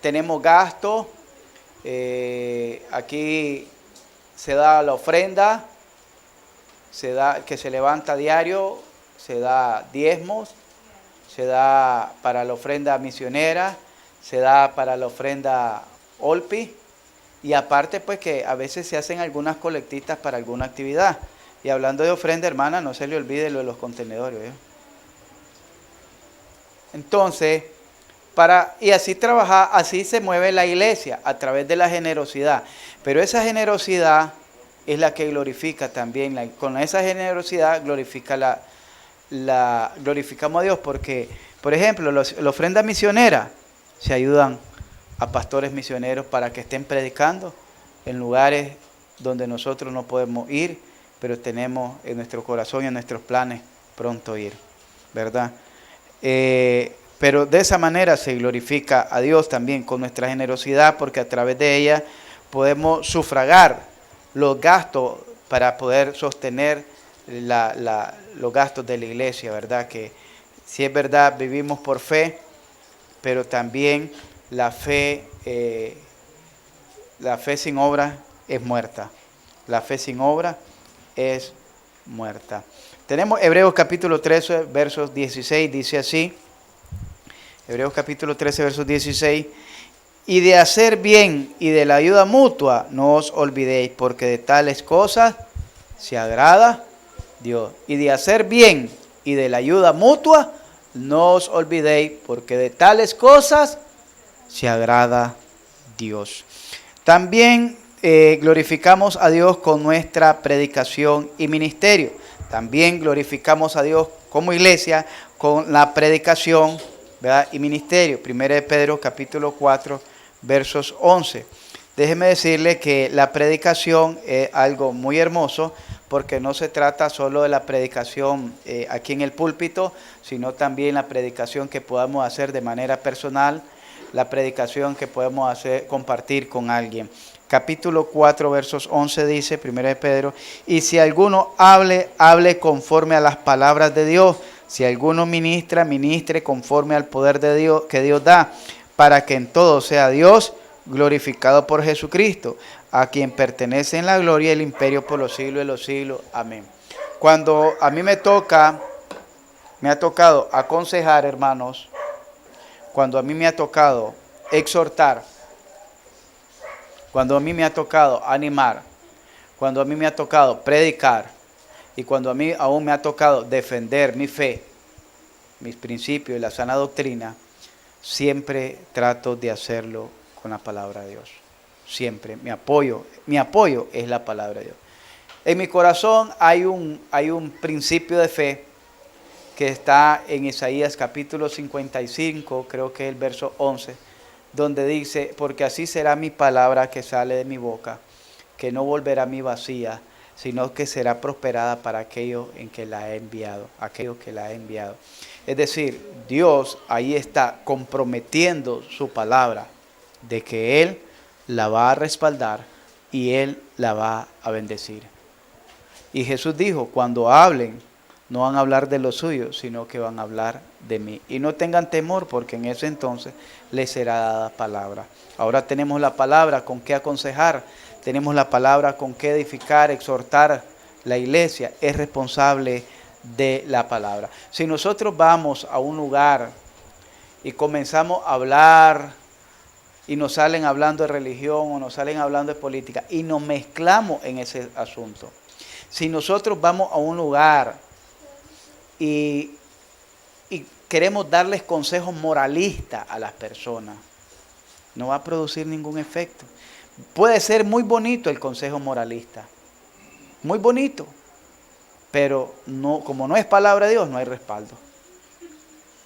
tenemos gasto, aquí se da la ofrenda, que se levanta diario, se da diezmos, se da para la ofrenda misionera, se da para la ofrenda Olpi, y aparte pues que a veces se hacen algunas colectitas para alguna actividad. Y hablando de ofrenda, hermana, no se le olvide lo de los contenedores, ¿eh? Entonces, y así trabajar, así se mueve la iglesia, a través de la generosidad. Pero esa generosidad es la que glorifica también, con esa generosidad glorificamos a Dios, porque, por ejemplo, la ofrenda misionera se ayudan a pastores misioneros para que estén predicando en lugares donde nosotros no podemos ir, pero tenemos en nuestro corazón y en nuestros planes pronto ir, ¿verdad? Pero de esa manera se glorifica a Dios también con nuestra generosidad, porque a través de ella podemos sufragar los gastos para poder sostener los gastos de la iglesia, ¿verdad? Que si es verdad, vivimos por fe, pero también la fe sin obra es muerta. La fe sin obra es muerta. Tenemos Hebreos capítulo 13, versos 16, dice así. Hebreos capítulo 13, versos 16. Y de hacer bien y de la ayuda mutua no os olvidéis, porque de tales cosas se agrada Dios. Y de hacer bien y de la ayuda mutua no os olvidéis, porque de tales cosas se agrada Dios. También glorificamos a Dios con nuestra predicación y ministerio. También glorificamos a Dios como iglesia con la predicación, ¿verdad?, y ministerio. 1 de Pedro capítulo 4, versos 11. Déjeme decirle que la predicación es algo muy hermoso, porque no se trata solo de la predicación aquí en el púlpito, sino también la predicación que podamos hacer de manera personal, la predicación que podemos hacer, compartir con alguien. Capítulo 4, versos 11 dice, 1 de Pedro, y si alguno hable conforme a las palabras de Dios. Si alguno ministre conforme al poder de Dios que Dios da, para que en todo sea Dios glorificado por Jesucristo, a quien pertenece en la gloria y el imperio por los siglos de los siglos. Amén. Cuando a mí me ha tocado aconsejar, hermanos, cuando a mí me ha tocado exhortar, cuando a mí me ha tocado animar, cuando a mí me ha tocado predicar, y cuando a mí aún me ha tocado defender mi fe, mis principios y la sana doctrina, siempre trato de hacerlo con la palabra de Dios. Siempre, mi apoyo es la palabra de Dios. En mi corazón hay un principio de fe que está en Isaías capítulo 55, creo que es el verso 11, donde dice, porque así será mi palabra que sale de mi boca, que no volverá a mí vacía, sino que será prosperada para aquellos en que la he enviado, aquellos que la he enviado. Es decir, Dios ahí está comprometiendo su palabra de que Él la va a respaldar y Él la va a bendecir. Y Jesús dijo, cuando hablen, no van a hablar de lo suyo, sino que van a hablar de mí. Y no tengan temor, porque en ese entonces les será dada palabra. Ahora tenemos la palabra con qué aconsejar, tenemos la palabra con qué edificar, exhortar. La iglesia es responsable de la palabra. Si nosotros vamos a un lugar y comenzamos a hablar y nos salen hablando de religión o nos salen hablando de política y nos mezclamos en ese asunto. Si nosotros vamos a un lugar y queremos darles consejos moralistas a las personas, no va a producir ningún efecto. Puede ser muy bonito el consejo moralista, muy bonito, pero no, como no es palabra de Dios, no hay respaldo.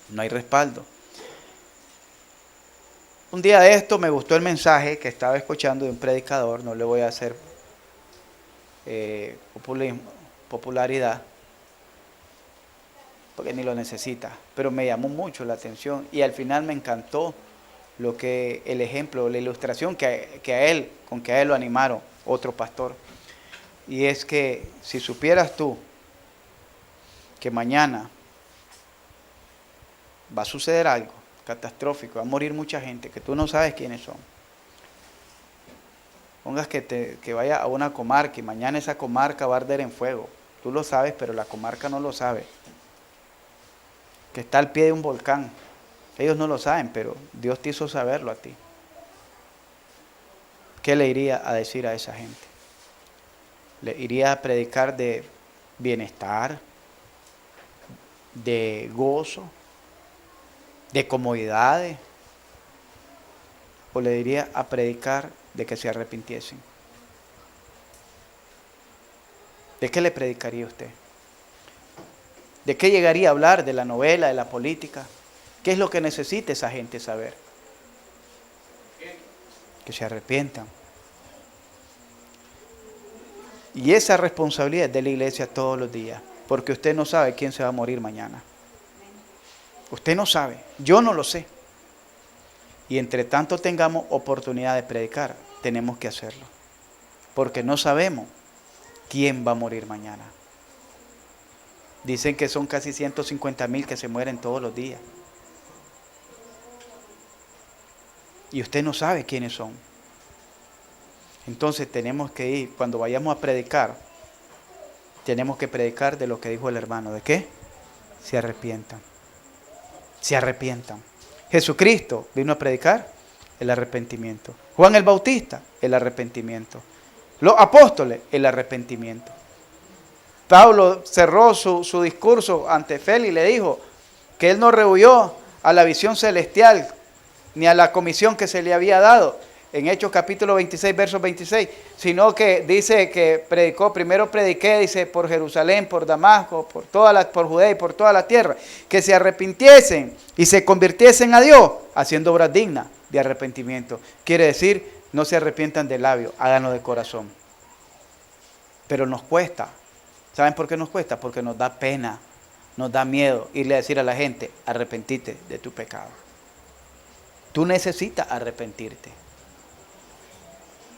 No hay respaldo. Un día de esto me gustó el mensaje que estaba escuchando de un predicador, no le voy a hacer popularidad, porque ni lo necesita, pero me llamó mucho la atención y al final me encantó el ejemplo, la ilustración con que a él lo animaron otro pastor. Y es que si supieras tú que mañana va a suceder algo catastrófico, va a morir mucha gente que tú no sabes quiénes son. Pongas que vaya a una comarca y mañana esa comarca va a arder en fuego. Tú lo sabes, pero la comarca no lo sabe. Que está al pie de un volcán. Ellos no lo saben, pero Dios te hizo saberlo a ti. ¿Qué le iría a decir a esa gente? Le iría a predicar de bienestar, de gozo, de comodidades, o le diría a predicar de que se arrepintiesen? ¿De qué le predicaría usted? ¿De qué llegaría a hablar? ¿De la novela, de la política? ¿Qué es lo que necesita esa gente saber? Que se arrepientan. Y esa responsabilidad es de la iglesia todos los días, porque usted no sabe quién se va a morir mañana. Usted no sabe, yo no lo sé. Y entre tanto tengamos oportunidad de predicar, tenemos que hacerlo, porque no sabemos quién va a morir mañana. Dicen que son casi 150,000 que se mueren todos los días. Y usted no sabe quiénes son. Entonces tenemos que ir, cuando vayamos a predicar, tenemos que predicar de lo que dijo el hermano. ¿De qué? Se arrepientan. Se arrepientan. Jesucristo vino a predicar el arrepentimiento. Juan el Bautista, el arrepentimiento. Los apóstoles, el arrepentimiento. Pablo cerró su discurso ante Félix y le dijo que él no rehuyó a la visión celestial ni a la comisión que se le había dado en Hechos capítulo 26, versos 26, sino que dice que predicó, primero prediqué, dice, por Jerusalén, por Damasco, por Judea y por toda la tierra, que se arrepintiesen y se convirtiesen a Dios, haciendo obras dignas de arrepentimiento. Quiere decir, no se arrepientan de labio, háganlo de corazón. Pero nos cuesta. ¿Saben por qué nos cuesta? Porque nos da pena, nos da miedo irle a decir a la gente, arrepentite de tu pecado. Tú necesitas arrepentirte.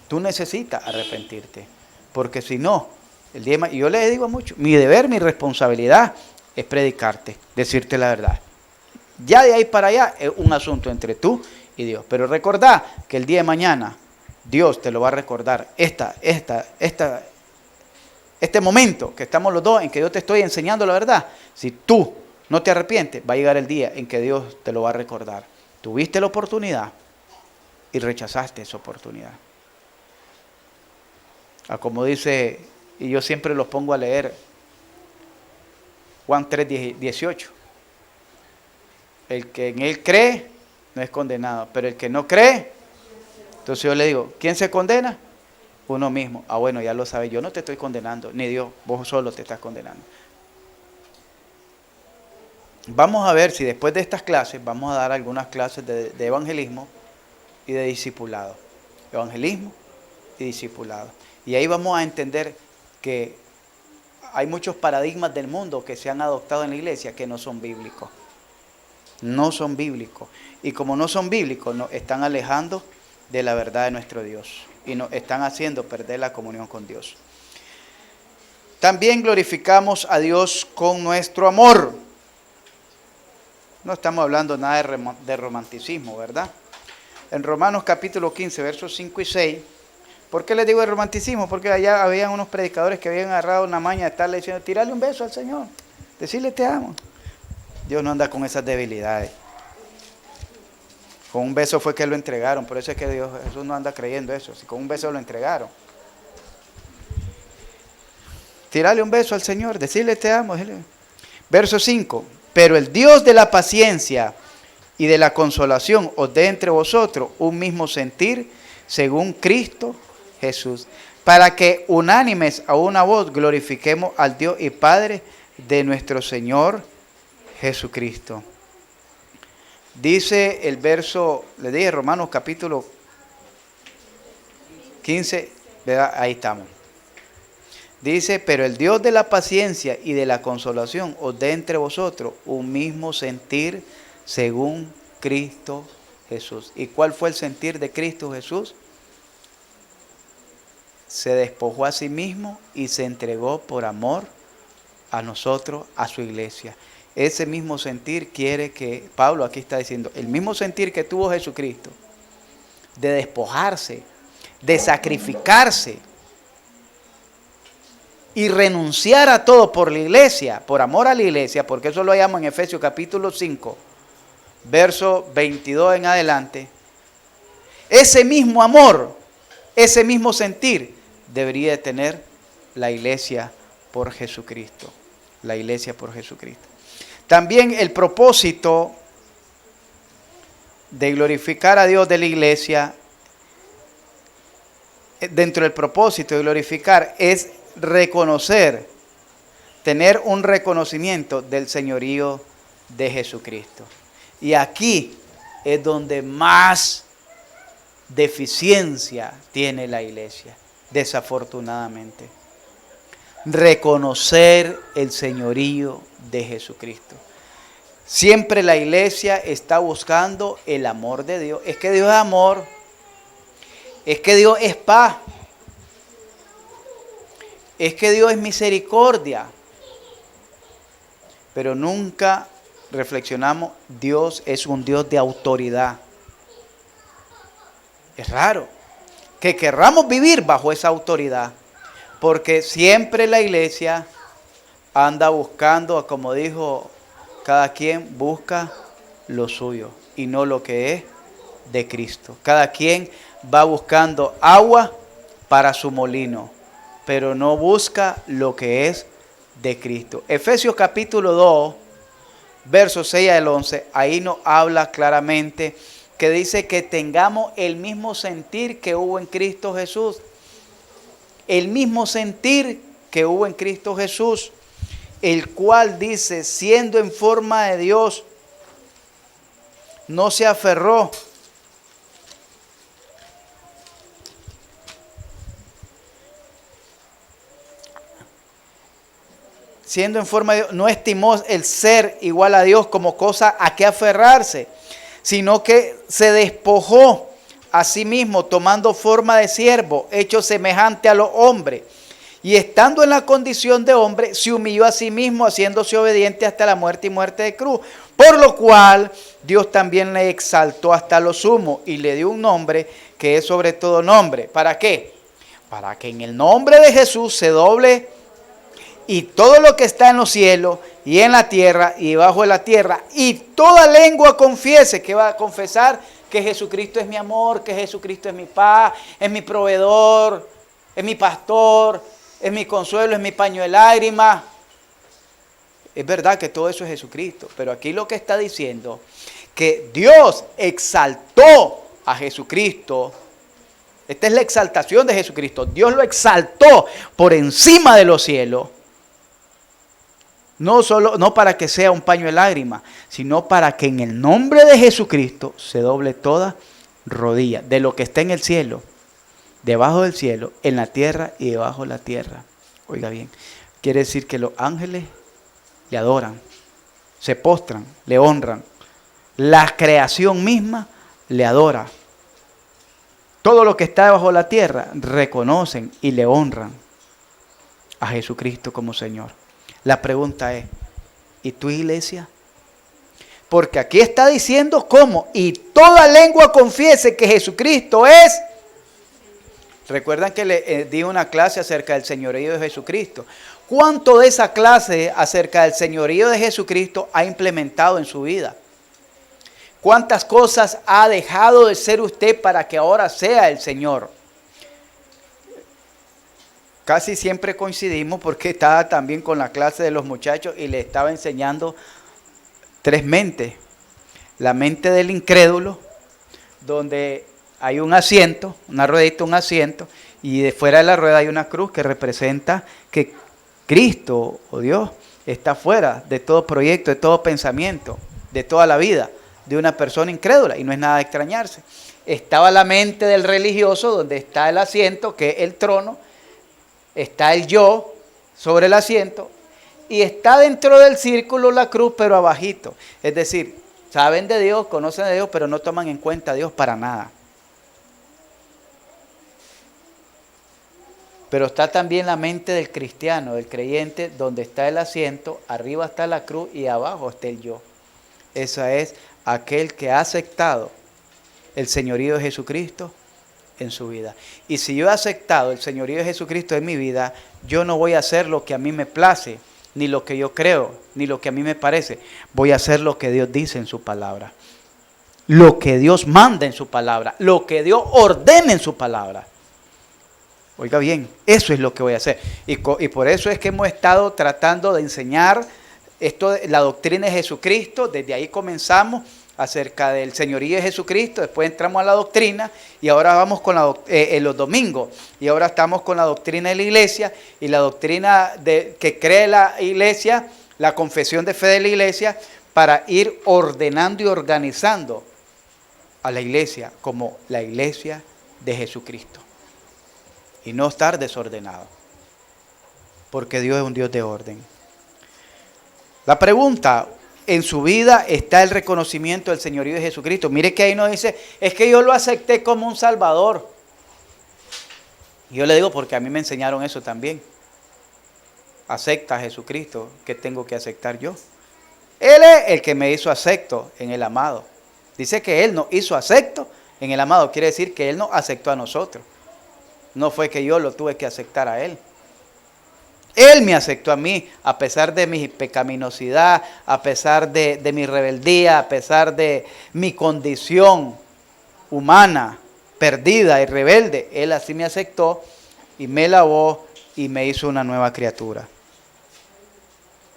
Tú necesitas arrepentirte. Porque si no, el día de mañana, y yo le digo mucho, mi deber, mi responsabilidad es predicarte, decirte la verdad. Ya de ahí para allá es un asunto entre tú y Dios. Pero recordá que el día de mañana Dios te lo va a recordar. Este momento que estamos los dos en que yo te estoy enseñando la verdad, si tú no te arrepientes, va a llegar el día en que Dios te lo va a recordar. Tuviste la oportunidad y rechazaste esa oportunidad. Como dice, y yo siempre los pongo a leer, Juan 3:18. El que en él cree no es condenado, pero el que no cree, entonces yo le digo, ¿quién se condena? Uno mismo. Bueno, ya lo sabes, yo no te estoy condenando, ni Dios, vos solo te estás condenando. Vamos a ver si después de estas clases, vamos a dar algunas clases de evangelismo y de discipulado. Evangelismo y discipulado. Y ahí vamos a entender que hay muchos paradigmas del mundo que se han adoptado en la iglesia que no son bíblicos. No son bíblicos. Y como no son bíblicos, nos están alejando de la verdad de nuestro Dios. Y nos están haciendo perder la comunión con Dios. También glorificamos a Dios con nuestro amor. No estamos hablando nada de romanticismo, ¿verdad? En Romanos capítulo 15, versos 5 y 6. ¿Por qué les digo de romanticismo? Porque allá habían unos predicadores que habían agarrado una maña de estarle diciendo, tirarle un beso al Señor, decirle te amo. Dios no anda con esas debilidades. Con un beso fue que lo entregaron, por eso es que Jesús no anda creyendo eso, si con un beso lo entregaron. Tirarle un beso al Señor, decirle te amo. Verso 5, pero el Dios de la paciencia y de la consolación os dé entre vosotros un mismo sentir según Cristo Jesús, para que unánimes a una voz glorifiquemos al Dios y Padre de nuestro Señor Jesucristo. Dice el verso, le dije Romanos capítulo 15, ¿verdad? Ahí estamos. Dice, pero el Dios de la paciencia y de la consolación os dé entre vosotros un mismo sentir según Cristo Jesús. ¿Y cuál fue el sentir de Cristo Jesús? Se despojó a sí mismo y se entregó por amor a nosotros, a su iglesia. Ese mismo sentir quiere que, Pablo aquí está diciendo, el mismo sentir que tuvo Jesucristo, de despojarse, de sacrificarse y renunciar a todo por la iglesia, por amor a la iglesia, porque eso lo llamo en Efesios capítulo 5, verso 22 en adelante. Ese mismo amor, ese mismo sentir debería de tener la iglesia por Jesucristo. La iglesia por Jesucristo. También el propósito de glorificar a Dios de la iglesia, dentro del propósito de glorificar, es reconocer, tener un reconocimiento del señorío de Jesucristo. Y aquí es donde más deficiencia tiene la iglesia, desafortunadamente. Reconocer el señorío de Jesucristo. Siempre la iglesia está buscando el amor de Dios. Es que Dios es amor. Es que Dios es paz. Es que Dios es misericordia. Pero nunca reflexionamos, Dios es un Dios de autoridad. Es raro que querramos vivir bajo esa autoridad, porque siempre la iglesia anda buscando, como dijo, cada quien busca lo suyo y no lo que es de Cristo. Cada quien va buscando agua para su molino, pero no busca lo que es de Cristo. Efesios capítulo 2, versos 6 al 11, ahí nos habla claramente que dice que tengamos el mismo sentir que hubo en Cristo Jesús. El mismo sentir que hubo en Cristo Jesús, el cual dice, siendo en forma de Dios, no se aferró siendo en forma de Dios, no estimó el ser igual a Dios como cosa a que aferrarse, sino que se despojó a sí mismo, tomando forma de siervo, hecho semejante a los hombres. Y estando en la condición de hombre, se humilló a sí mismo, haciéndose obediente hasta la muerte y muerte de cruz. Por lo cual, Dios también le exaltó hasta lo sumo y le dio un nombre que es sobre todo nombre. ¿Para qué? Para que en el nombre de Jesús se doble y todo lo que está en los cielos y en la tierra y debajo de la tierra, y toda lengua confiese. ¿Que va a confesar? Que Jesucristo es mi amor, que Jesucristo es mi paz, es mi proveedor, es mi pastor, es mi consuelo, es mi paño de lágrimas. Es verdad que todo eso es Jesucristo, pero aquí lo que está diciendo, que Dios exaltó a Jesucristo. Esta es la exaltación de Jesucristo. Dios lo exaltó por encima de los cielos. No para que sea un paño de lágrimas, sino para que en el nombre de Jesucristo se doble toda rodilla de lo que está en el cielo, debajo del cielo, en la tierra y debajo de la tierra. Oiga bien, quiere decir que los ángeles le adoran, se postran, le honran. La creación misma le adora. Todo lo que está debajo de la tierra reconocen y le honran a Jesucristo como Señor. La pregunta es, ¿y tu iglesia? Porque aquí está diciendo cómo, y toda lengua confiese que Jesucristo es. Recuerdan que le di una clase acerca del señorío de Jesucristo. ¿Cuánto de esa clase acerca del señorío de Jesucristo ha implementado en su vida? ¿Cuántas cosas ha dejado de ser usted para que ahora sea el Señor? Casi siempre coincidimos porque estaba también con la clase de los muchachos y le estaba enseñando 3 mentes. La mente del incrédulo, donde hay un asiento, una ruedita, un asiento, y de fuera de la rueda hay una cruz que representa que Cristo o Dios está fuera de todo proyecto, de todo pensamiento, de toda la vida de una persona incrédula, y no es nada de extrañarse. Estaba la mente del religioso, donde está el asiento, que es el trono, está el yo sobre el asiento, y está dentro del círculo la cruz, pero abajito. Es decir, saben de Dios, conocen de Dios, pero no toman en cuenta a Dios para nada. Pero está también la mente del cristiano, del creyente, donde está el asiento, arriba está la cruz y abajo está el yo. Esa es aquel que ha aceptado el señorío de Jesucristo en su vida. Y si yo he aceptado el señorío de Jesucristo en mi vida, yo no voy a hacer lo que a mí me place, ni lo que yo creo, ni lo que a mí me parece. Voy a hacer lo que Dios dice en su palabra. Lo que Dios manda en su palabra. Lo que Dios ordena en su palabra. Oiga bien, eso es lo que voy a hacer. Y por eso es que hemos estado tratando de enseñar esto, la doctrina de Jesucristo. Desde ahí comenzamos acerca del señorío de Jesucristo, después entramos a la doctrina y ahora vamos con en los domingos y ahora estamos con la doctrina de la iglesia y la doctrina que cree la iglesia, la confesión de fe de la iglesia, para ir ordenando y organizando a la iglesia como la iglesia de Jesucristo y no estar desordenado, porque Dios es un Dios de orden. La pregunta: ¿en su vida está el reconocimiento del señorío de Jesucristo? Mire que ahí no dice, es que yo lo acepté como un salvador. Y yo le digo porque a mí me enseñaron eso también. Acepta a Jesucristo, ¿qué tengo que aceptar yo? Él es el que me hizo acepto en el amado. Dice que Él nos hizo acepto en el amado, quiere decir que Él nos aceptó a nosotros. No fue que yo lo tuve que aceptar a Él. Él me aceptó a mí, a pesar de mi pecaminosidad, a pesar de mi rebeldía, a pesar de mi condición humana, perdida y rebelde. Él así me aceptó y me lavó y me hizo una nueva criatura.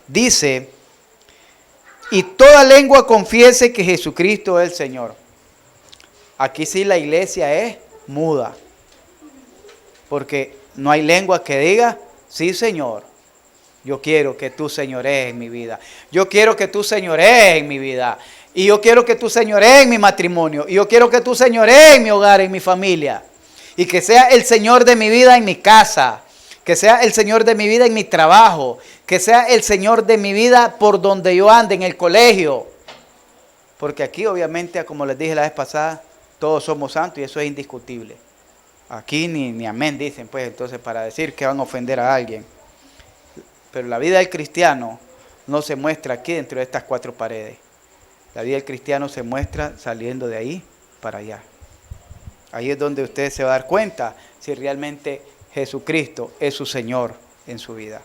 Dice, y toda lengua confiese que Jesucristo es el Señor. Aquí sí la iglesia es muda, porque no hay lengua que diga, sí, Señor, yo quiero que tú señorees en mi vida. Yo quiero que tú señorees en mi vida. Y yo quiero que tú señorees en mi matrimonio. Y yo quiero que tú señorees en mi hogar, en mi familia. Y que sea el Señor de mi vida en mi casa. Que sea el Señor de mi vida en mi trabajo. Que sea el Señor de mi vida por donde yo ande, en el colegio. Porque aquí obviamente, como les dije la vez pasada, todos somos santos y eso es indiscutible. Aquí ni amén dicen, pues, entonces para decir que van a ofender a alguien. Pero la vida del cristiano no se muestra aquí dentro de estas cuatro paredes. La vida del cristiano se muestra saliendo de ahí para allá. Ahí es donde usted se va a dar cuenta si realmente Jesucristo es su Señor en su vida.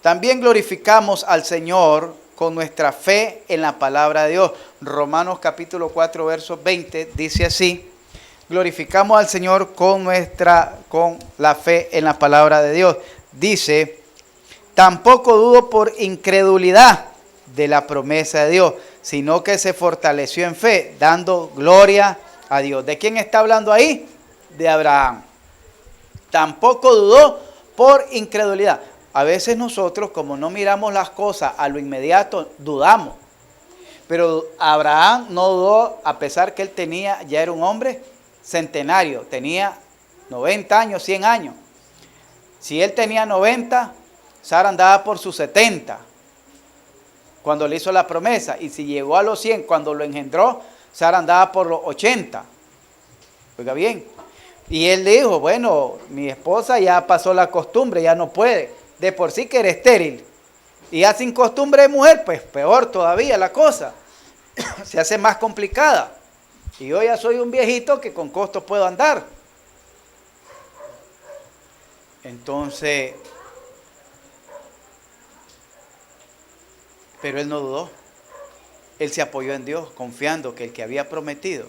También glorificamos al Señor con nuestra fe en la palabra de Dios. Romanos capítulo 4, verso 20 dice así. Glorificamos al Señor con la fe en la palabra de Dios. Dice, tampoco dudo por incredulidad de la promesa de Dios, sino que se fortaleció en fe, dando gloria a Dios. ¿De quién está hablando ahí? De Abraham. Tampoco dudó por incredulidad. A veces nosotros, como no miramos las cosas a lo inmediato, dudamos. Pero Abraham no dudó, a pesar que él ya era un hombre centenario, tenía 90 años, 100 años. Si él tenía 90, Sara andaba por sus 70 cuando le hizo la promesa. Y si llegó a los 100 cuando lo engendró, Sara andaba por los 80. Oiga bien. Y él dijo, bueno, mi esposa ya pasó la costumbre, ya no puede. De por sí que era estéril. Y ya sin costumbre de mujer, pues peor todavía la cosa. Se hace más complicada. Y yo ya soy un viejito que con costo puedo andar. Entonces, pero él no dudó. Él se apoyó en Dios, confiando que el que había prometido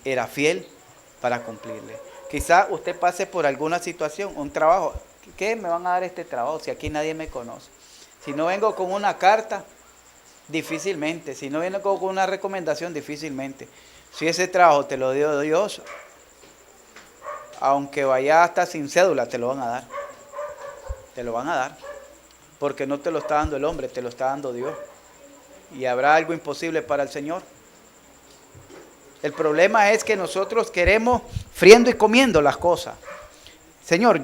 era fiel para cumplirle. Quizá usted pase por alguna situación, un trabajo. ¿Qué me van a dar este trabajo si aquí nadie me conoce? Si no vengo con una carta, difícilmente. Si no vengo con una recomendación, difícilmente. Si ese trabajo te lo dio Dios, aunque vaya hasta sin cédula, te lo van a dar. Te lo van a dar. Porque no te lo está dando el hombre, te lo está dando Dios. ¿Y habrá algo imposible para el Señor? El problema es que nosotros queremos friendo y comiendo las cosas. Señor,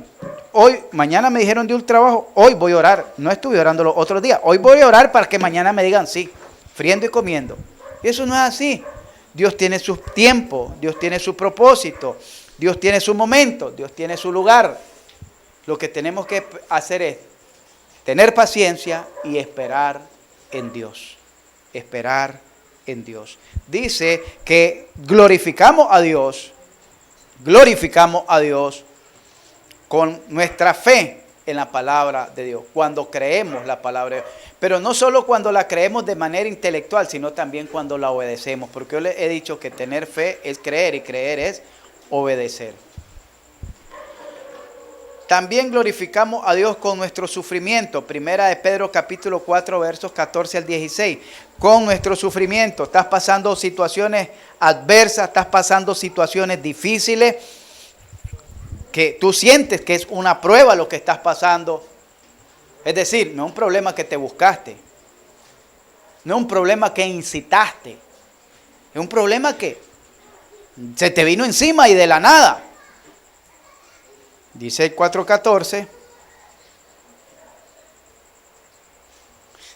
mañana me dijeron de un trabajo, hoy voy a orar. No estuve orando los otros días. Hoy voy a orar para que mañana me digan sí, friendo y comiendo. Y eso no es así. Dios tiene su tiempo, Dios tiene su propósito, Dios tiene su momento, Dios tiene su lugar. Lo que tenemos que hacer es tener paciencia y esperar en Dios. Esperar en Dios. Dice que glorificamos a Dios con nuestra fe en la palabra de Dios, cuando creemos la palabra de Dios. Pero no solo cuando la creemos de manera intelectual, sino también cuando la obedecemos. Porque yo les he dicho que tener fe es creer y creer es obedecer. También glorificamos a Dios con nuestro sufrimiento. Primera de Pedro capítulo 4 versos 14 al 16. Con nuestro sufrimiento. Estás pasando situaciones adversas, estás pasando situaciones difíciles, que tú sientes que es una prueba lo que estás pasando. Es decir, no es un problema que te buscaste. No es un problema que incitaste. Es un problema que se te vino encima y de la nada. Dice el 4:14.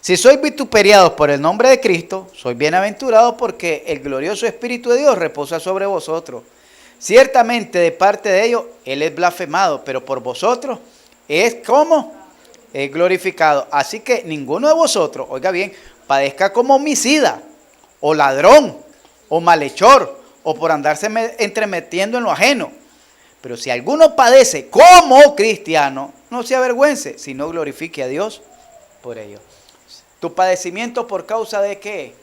Si sois vituperiados por el nombre de Cristo, sois bienaventurados porque el glorioso Espíritu de Dios reposa sobre vosotros. Ciertamente de parte de ellos Él es blasfemado, pero por vosotros es como es glorificado. Así que ninguno de vosotros, oiga bien, padezca como homicida, o ladrón, o malhechor, o por andarse entremetiendo en lo ajeno. Pero si alguno padece como cristiano, no se avergüence, sino glorifique a Dios por ello. ¿Tu padecimiento por causa de qué?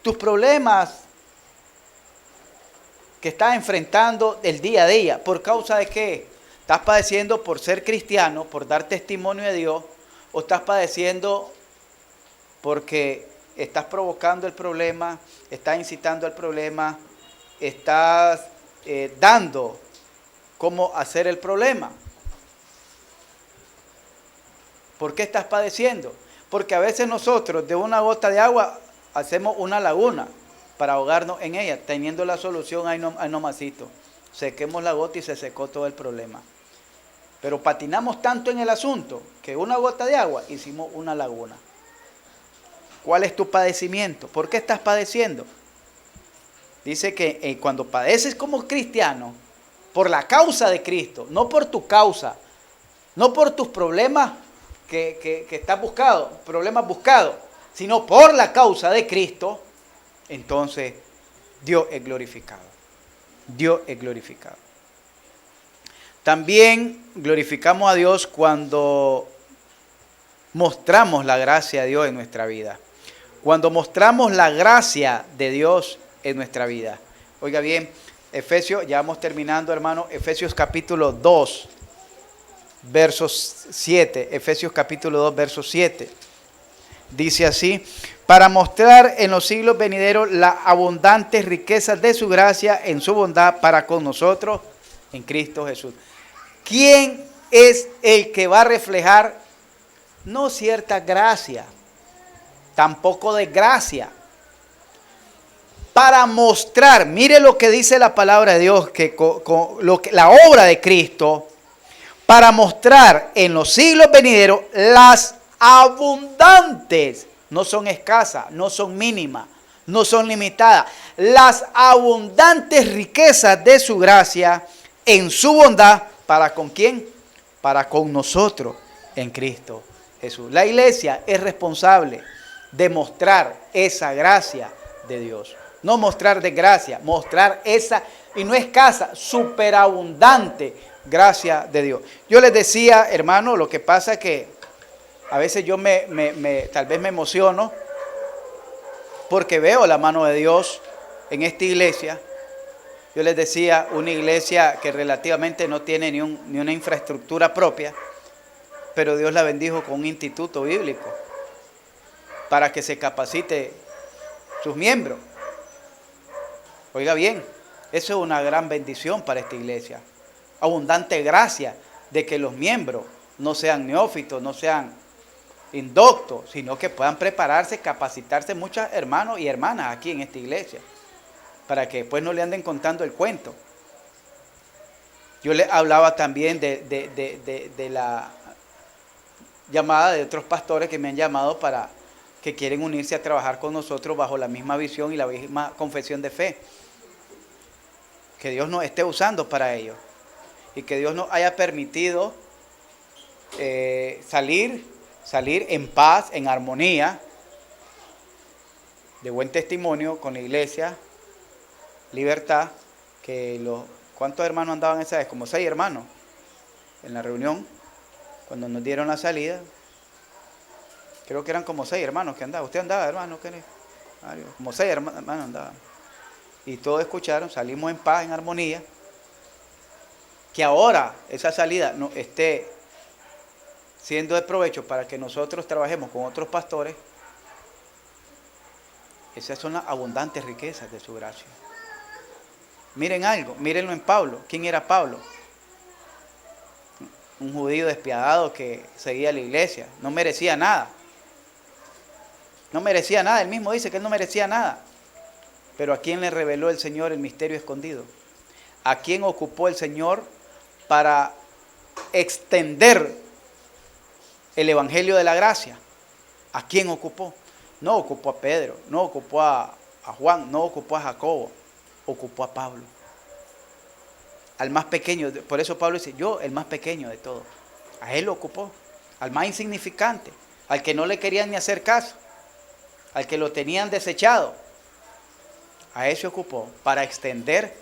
Tus problemas que estás enfrentando el día a día, ¿por causa de qué? ¿Estás padeciendo por ser cristiano, por dar testimonio de Dios? ¿O estás padeciendo porque estás provocando el problema, estás incitando el problema, estás dando cómo hacer el problema? ¿Por qué estás padeciendo? Porque a veces nosotros de una gota de agua hacemos una laguna para ahogarnos en ella, teniendo la solución ahí nomasito. Sequemos la gota y se secó todo el problema. Pero patinamos tanto en el asunto que una gota de agua hicimos una laguna. ¿Cuál es tu padecimiento? ¿Por qué estás padeciendo? Dice que cuando padeces como cristiano, por la causa de Cristo, no por tu causa, no por tus problemas que estás buscando, problemas buscados, sino por la causa de Cristo, entonces Dios es glorificado. Dios es glorificado. También glorificamos a Dios cuando mostramos la gracia de Dios en nuestra vida. Cuando mostramos la gracia de Dios en nuestra vida. Oiga bien, Efesios, ya vamos terminando, hermano. Efesios capítulo 2, versos 7. Efesios capítulo 2, versos 7. Dice así: para mostrar en los siglos venideros las abundantes riquezas de su gracia en su bondad para con nosotros en Cristo Jesús. ¿Quién es el que va a reflejar no cierta gracia, tampoco desgracia? Para mostrar, mire lo que dice la palabra de Dios, que la obra de Cristo, para mostrar en los siglos venideros las abundantes, no son escasas, no son mínimas, no son limitadas, las abundantes riquezas de su gracia en su bondad, ¿para con quién? Para con nosotros en Cristo Jesús. La iglesia es responsable de mostrar esa gracia de Dios. No mostrar desgracia, mostrar esa, y no escasa, superabundante gracia de Dios. Yo les decía, hermano, lo que pasa es que a veces yo tal vez me emociono porque veo la mano de Dios en esta iglesia. Yo les decía, una iglesia que relativamente no tiene ni una infraestructura propia, pero Dios la bendijo con un instituto bíblico para que se capacite sus miembros. Oiga bien, eso es una gran bendición para esta iglesia. Abundante gracia de que los miembros no sean neófitos, no sean indoctos, sino que puedan prepararse, capacitarse muchos hermanos y hermanas aquí en esta iglesia, para que después no le anden contando el cuento. Yo les hablaba también de la llamada de otros pastores que me han llamado para que quieren unirse a trabajar con nosotros bajo la misma visión y la misma confesión de fe. Que Dios nos esté usando para ello. Y que Dios nos haya permitido salir en paz, en armonía, de buen testimonio con la iglesia, libertad, que ¿cuántos hermanos andaban esa vez? Como 6 hermanos en la reunión, cuando nos dieron la salida. Creo que eran como 6 hermanos que andaban. ¿Usted andaba, hermano? Como 6 hermanos andaban. Y todos escucharon, salimos en paz, en armonía. que ahora esa salida no esté siendo de provecho para que nosotros trabajemos con otros pastores, esas son las abundantes riquezas de su gracia. Miren algo, mírenlo en Pablo. ¿Quién era Pablo? Un judío despiadado que seguía la iglesia, no merecía nada. No merecía nada, él mismo dice que él no merecía nada. Pero ¿a quién le reveló el Señor el misterio escondido? ¿A quién ocupó el Señor para extender el evangelio de la gracia? ¿A quién ocupó? No ocupó a Pedro, no ocupó a Juan, no ocupó a Jacobo, ocupó a Pablo. Al más pequeño, por eso Pablo dice, yo el más pequeño de todos. A él lo ocupó, al más insignificante, al que no le querían ni hacer caso, al que lo tenían desechado. A eso ocupó para extender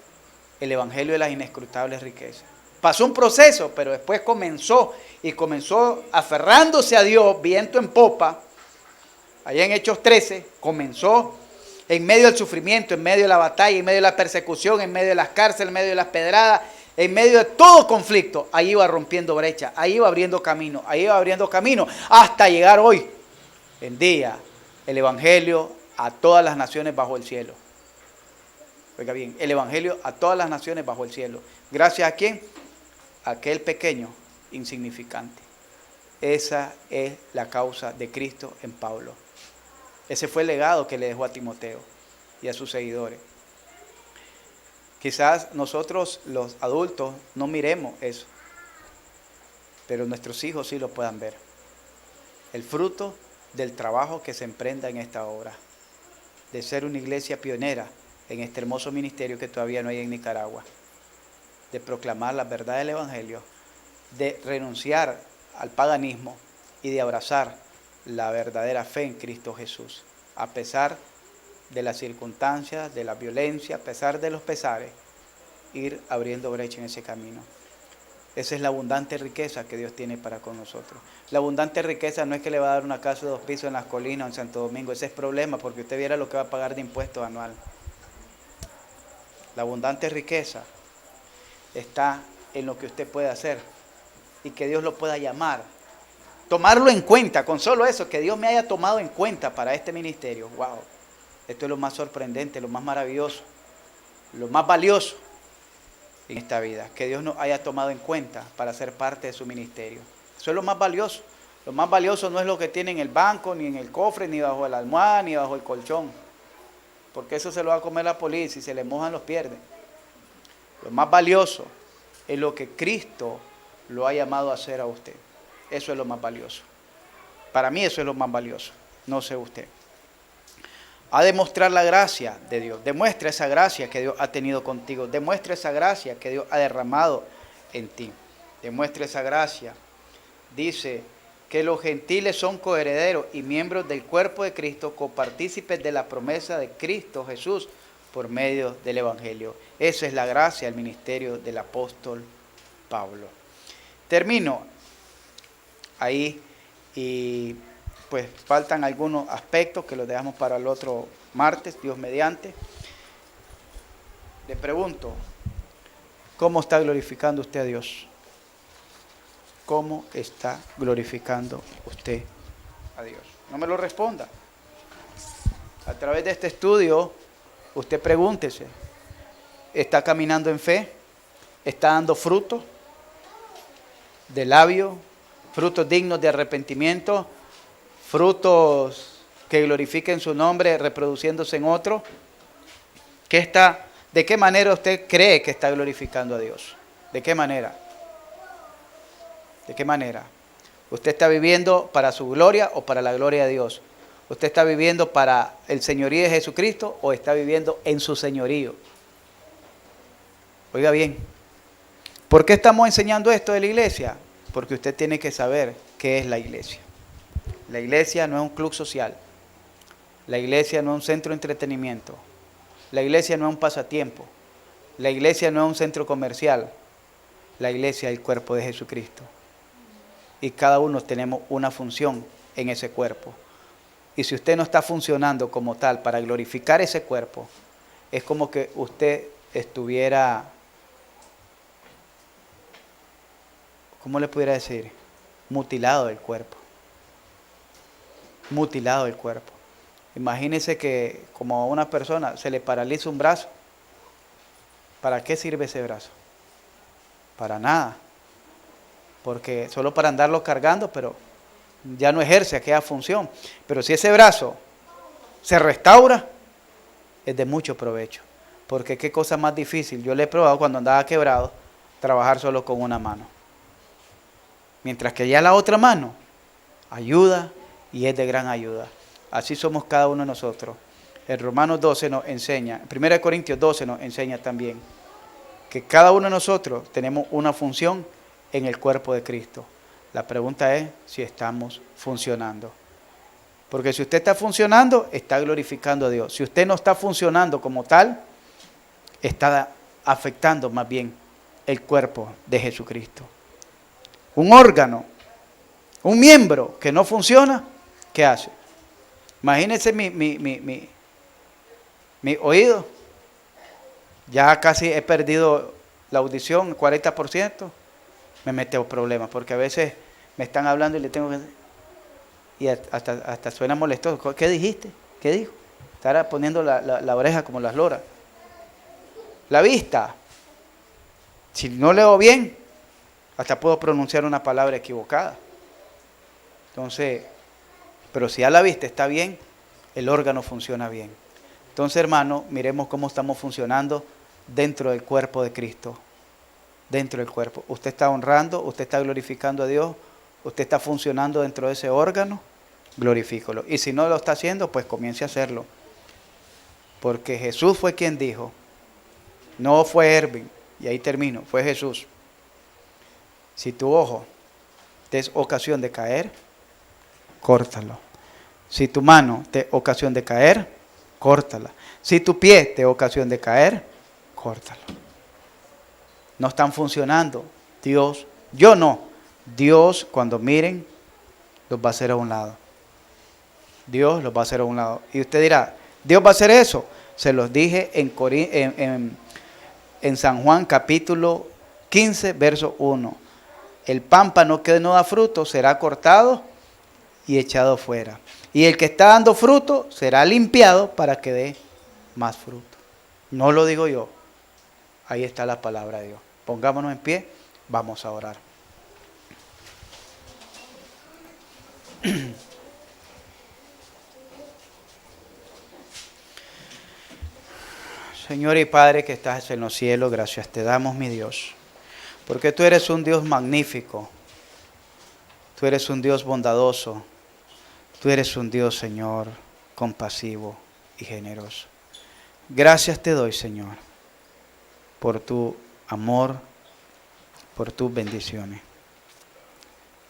el evangelio de las inescrutables riquezas. Pasó un proceso, pero después comenzó aferrándose a Dios, viento en popa. Allá en Hechos 13 comenzó en medio del sufrimiento, en medio de la batalla, en medio de la persecución, en medio de las cárceles, en medio de las pedradas, en medio de todo conflicto. Ahí iba rompiendo brecha, ahí iba abriendo camino, hasta llegar hoy en día el evangelio a todas las naciones bajo el cielo. Oiga bien, el evangelio a todas las naciones bajo el cielo. ¿Gracias a quién? A aquel pequeño insignificante. Esa es la causa de Cristo en Pablo. Ese fue el legado que le dejó a Timoteo y a sus seguidores. Quizás nosotros los adultos no miremos eso, pero nuestros hijos sí lo puedan ver. El fruto del trabajo que se emprenda en esta obra, de ser una iglesia pionera en este hermoso ministerio que todavía no hay en Nicaragua, de proclamar la verdad del evangelio, de renunciar al paganismo y de abrazar la verdadera fe en Cristo Jesús, a pesar de las circunstancias, de la violencia, a pesar de los pesares, ir abriendo brecha en ese camino. Esa es la abundante riqueza que Dios tiene para con nosotros. La abundante riqueza no es que le va a dar una casa de 2 pisos en las colinas o en Santo Domingo. Ese es problema, porque usted viera lo que va a pagar de impuestos anual. La abundante riqueza está en lo que usted puede hacer y que Dios lo pueda llamar. Tomarlo en cuenta, con solo eso, que Dios me haya tomado en cuenta para este ministerio. ¡Wow! Esto es lo más sorprendente, lo más maravilloso, lo más valioso en esta vida. Que Dios nos haya tomado en cuenta para ser parte de su ministerio. Eso es lo más valioso. Lo más valioso no es lo que tiene en el banco, ni en el cofre, ni bajo la almohada, ni bajo el colchón. Porque eso se lo va a comer la policía y se le mojan los pierden. Lo más valioso es lo que Cristo lo ha llamado a hacer a usted. Eso es lo más valioso. Para mí eso es lo más valioso. No sé usted. A demostrar la gracia de Dios. Demuestra esa gracia que Dios ha tenido contigo. Demuestra esa gracia que Dios ha derramado en ti. Demuestra esa gracia. Dice que los gentiles son coherederos y miembros del cuerpo de Cristo, copartícipes de la promesa de Cristo Jesús por medio del Evangelio. Esa es la gracia del ministerio del apóstol Pablo. Termino ahí y pues faltan algunos aspectos que los dejamos para el otro martes, Dios mediante. Le pregunto, ¿cómo está glorificando usted a Dios? ¿Cómo está glorificando usted a Dios? No me lo responda. A través de este estudio, usted pregúntese, ¿está caminando en fe? ¿Está dando fruto de labio? ¿Frutos dignos de arrepentimiento? ¿Frutos que glorifiquen su nombre reproduciéndose en otro? ¿De qué manera usted cree que está glorificando a Dios? ¿De qué manera? ¿De qué manera? ¿Usted está viviendo para su gloria o para la gloria de Dios? ¿Usted está viviendo para el señorío de Jesucristo o está viviendo en su señorío? Oiga bien, ¿por qué estamos enseñando esto de la iglesia? Porque usted tiene que saber qué es la iglesia. La iglesia no es un club social. La iglesia no es un centro de entretenimiento. La iglesia no es un pasatiempo. La iglesia no es un centro comercial. La iglesia es el cuerpo de Jesucristo. Y cada uno tenemos una función en ese cuerpo. Y si usted no está funcionando como tal para glorificar ese cuerpo, es como que usted estuviera ¿cómo le pudiera decir? Mutilado del cuerpo. Mutilado del cuerpo. Imagínese que como a una persona se le paraliza un brazo. ¿Para qué sirve ese brazo? Para nada. Porque solo para andarlo cargando, pero ya no ejerce aquella función. Pero si ese brazo se restaura, es de mucho provecho. Porque qué cosa más difícil. Yo le he probado cuando andaba quebrado, trabajar solo con una mano. Mientras que ya la otra mano ayuda y es de gran ayuda. Así somos cada uno de nosotros. El Romanos 12 nos enseña, 1 Corintios 12 nos enseña también que cada uno de nosotros tenemos una función en el cuerpo de Cristo. La pregunta es si estamos funcionando. Porque si usted está funcionando, está glorificando a Dios. Si usted no está funcionando como tal, está afectando más bien el cuerpo de Jesucristo. Un órgano, un miembro que no funciona, ¿qué hace? Imagínense mi oído. Ya casi he perdido la audición, 40%. Me mete problemas, porque a veces me están hablando y le tengo que... Y hasta suena molestoso. ¿Qué dijiste? ¿Qué dijo? Estará poniendo la oreja como las loras. La vista. Si no leo bien, hasta puedo pronunciar una palabra equivocada. Entonces, pero si a la vista está bien, el órgano funciona bien. Entonces, hermano, miremos cómo estamos funcionando dentro del cuerpo de Cristo. Dentro del cuerpo. Usted está honrando, usted está glorificando a Dios, usted está funcionando dentro de ese órgano, glorifícalo. Y si no lo está haciendo, pues comience a hacerlo. Porque Jesús fue quien dijo, no fue Erwin, y ahí termino, fue Jesús. Si tu ojo te es ocasión de caer, córtalo. Si tu mano te es ocasión de caer, córtala. Si tu pie te es ocasión de caer, córtalo. No están funcionando. Dios, yo no. Dios, cuando miren, los va a hacer a un lado. Dios los va a hacer a un lado. Y usted dirá, ¿Dios va a hacer eso? Se los dije en San Juan capítulo 15, verso 1. El pámpano que no da fruto será cortado y echado fuera. Y el que está dando fruto será limpiado para que dé más fruto. No lo digo yo. Ahí está la palabra de Dios. Pongámonos en pie, vamos a orar. Señor y Padre que estás en los cielos, gracias te damos, mi Dios, porque tú eres un Dios magnífico, tú eres un Dios bondadoso, tú eres un Dios, Señor, compasivo y generoso. Gracias te doy, Señor, por tu amor, por tus bendiciones.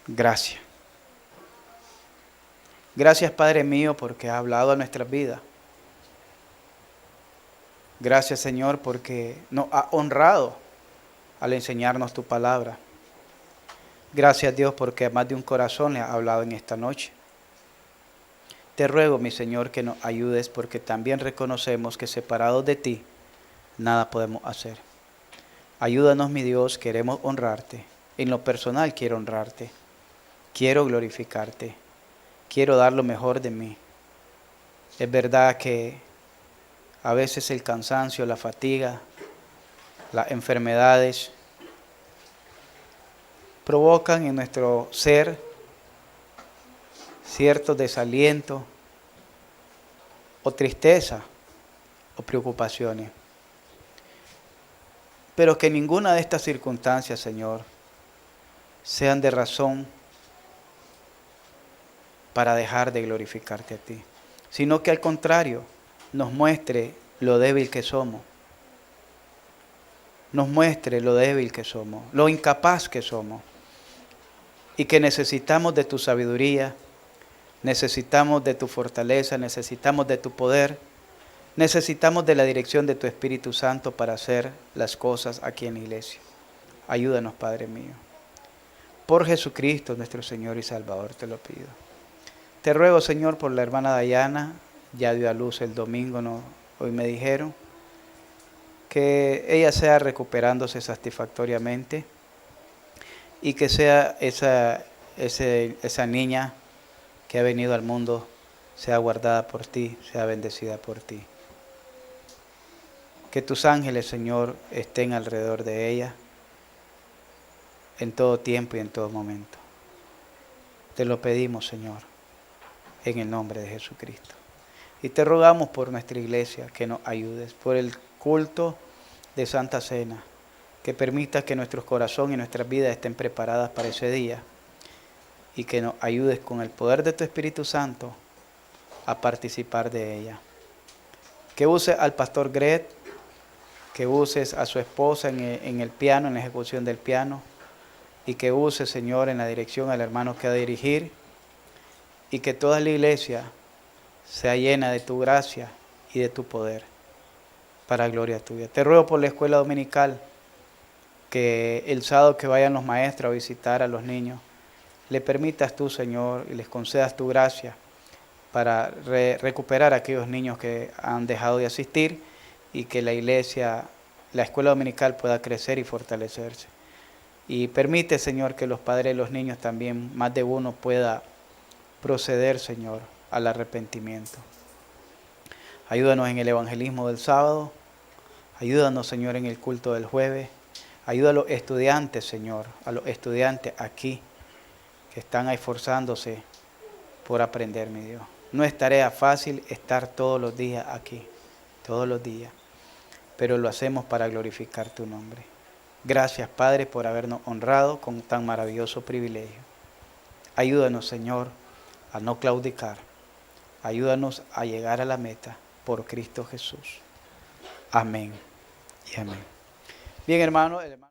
Gracias. Gracias, Padre mío, porque has hablado a nuestras vidas. Gracias, Señor, porque nos has honrado al enseñarnos tu palabra. Gracias, Dios, porque a más de un corazón le has hablado en esta noche. Te ruego, mi Señor, que nos ayudes, porque también reconocemos que separados de ti, nada podemos hacer. Ayúdanos, mi Dios, queremos honrarte. En lo personal quiero honrarte. Quiero glorificarte. Quiero dar lo mejor de mí. Es verdad que a veces el cansancio, la fatiga, las enfermedades provocan en nuestro ser cierto desaliento o tristeza o preocupaciones. Pero que ninguna de estas circunstancias, Señor, sean de razón para dejar de glorificarte a ti, sino que al contrario, nos muestre lo débil que somos. Nos muestre lo débil que somos, lo incapaz que somos. Y que necesitamos de tu sabiduría, necesitamos de tu fortaleza, necesitamos de tu poder, necesitamos de la dirección de tu Espíritu Santo para hacer las cosas aquí en la iglesia. Ayúdanos, Padre mío. Por Jesucristo, nuestro Señor y Salvador, te lo pido. Te ruego, Señor, por la hermana Dayana, ya dio a luz el domingo, ¿no? Hoy me dijeron, que ella sea recuperándose satisfactoriamente, y que sea esa niña que ha venido al mundo, sea guardada por ti, sea bendecida por ti. Que tus ángeles, Señor, estén alrededor de ella en todo tiempo y en todo momento. Te lo pedimos, Señor, en el nombre de Jesucristo. Y te rogamos por nuestra iglesia que nos ayudes, por el culto de Santa Cena, que permitas que nuestros corazones y nuestras vidas estén preparadas para ese día y que nos ayudes con el poder de tu Espíritu Santo a participar de ella. Que uses al pastor Gret, que uses a su esposa en el piano, en la ejecución del piano, y que uses, Señor, en la dirección al hermano que ha de dirigir, y que toda la iglesia sea llena de tu gracia y de tu poder, para gloria tuya. Te ruego por la escuela dominical, que el sábado que vayan los maestros a visitar a los niños, le permitas tú, Señor, y les concedas tu gracia para recuperar a aquellos niños que han dejado de asistir y que la iglesia, la escuela dominical pueda crecer y fortalecerse. Y permite, Señor, que los padres de los niños también, más de uno, pueda proceder, Señor, al arrepentimiento. Ayúdanos en el evangelismo del sábado, ayúdanos, Señor, en el culto del jueves, ayuda a los estudiantes, Señor, a los estudiantes aquí que están esforzándose por aprender, mi Dios. No es tarea fácil estar todos los días aquí, todos los días, pero lo hacemos para glorificar tu nombre. Gracias, Padre, por habernos honrado con tan maravilloso privilegio. Ayúdanos, Señor, a no claudicar. Ayúdanos a llegar a la meta por Cristo Jesús. Amén y amén. Bien, hermano.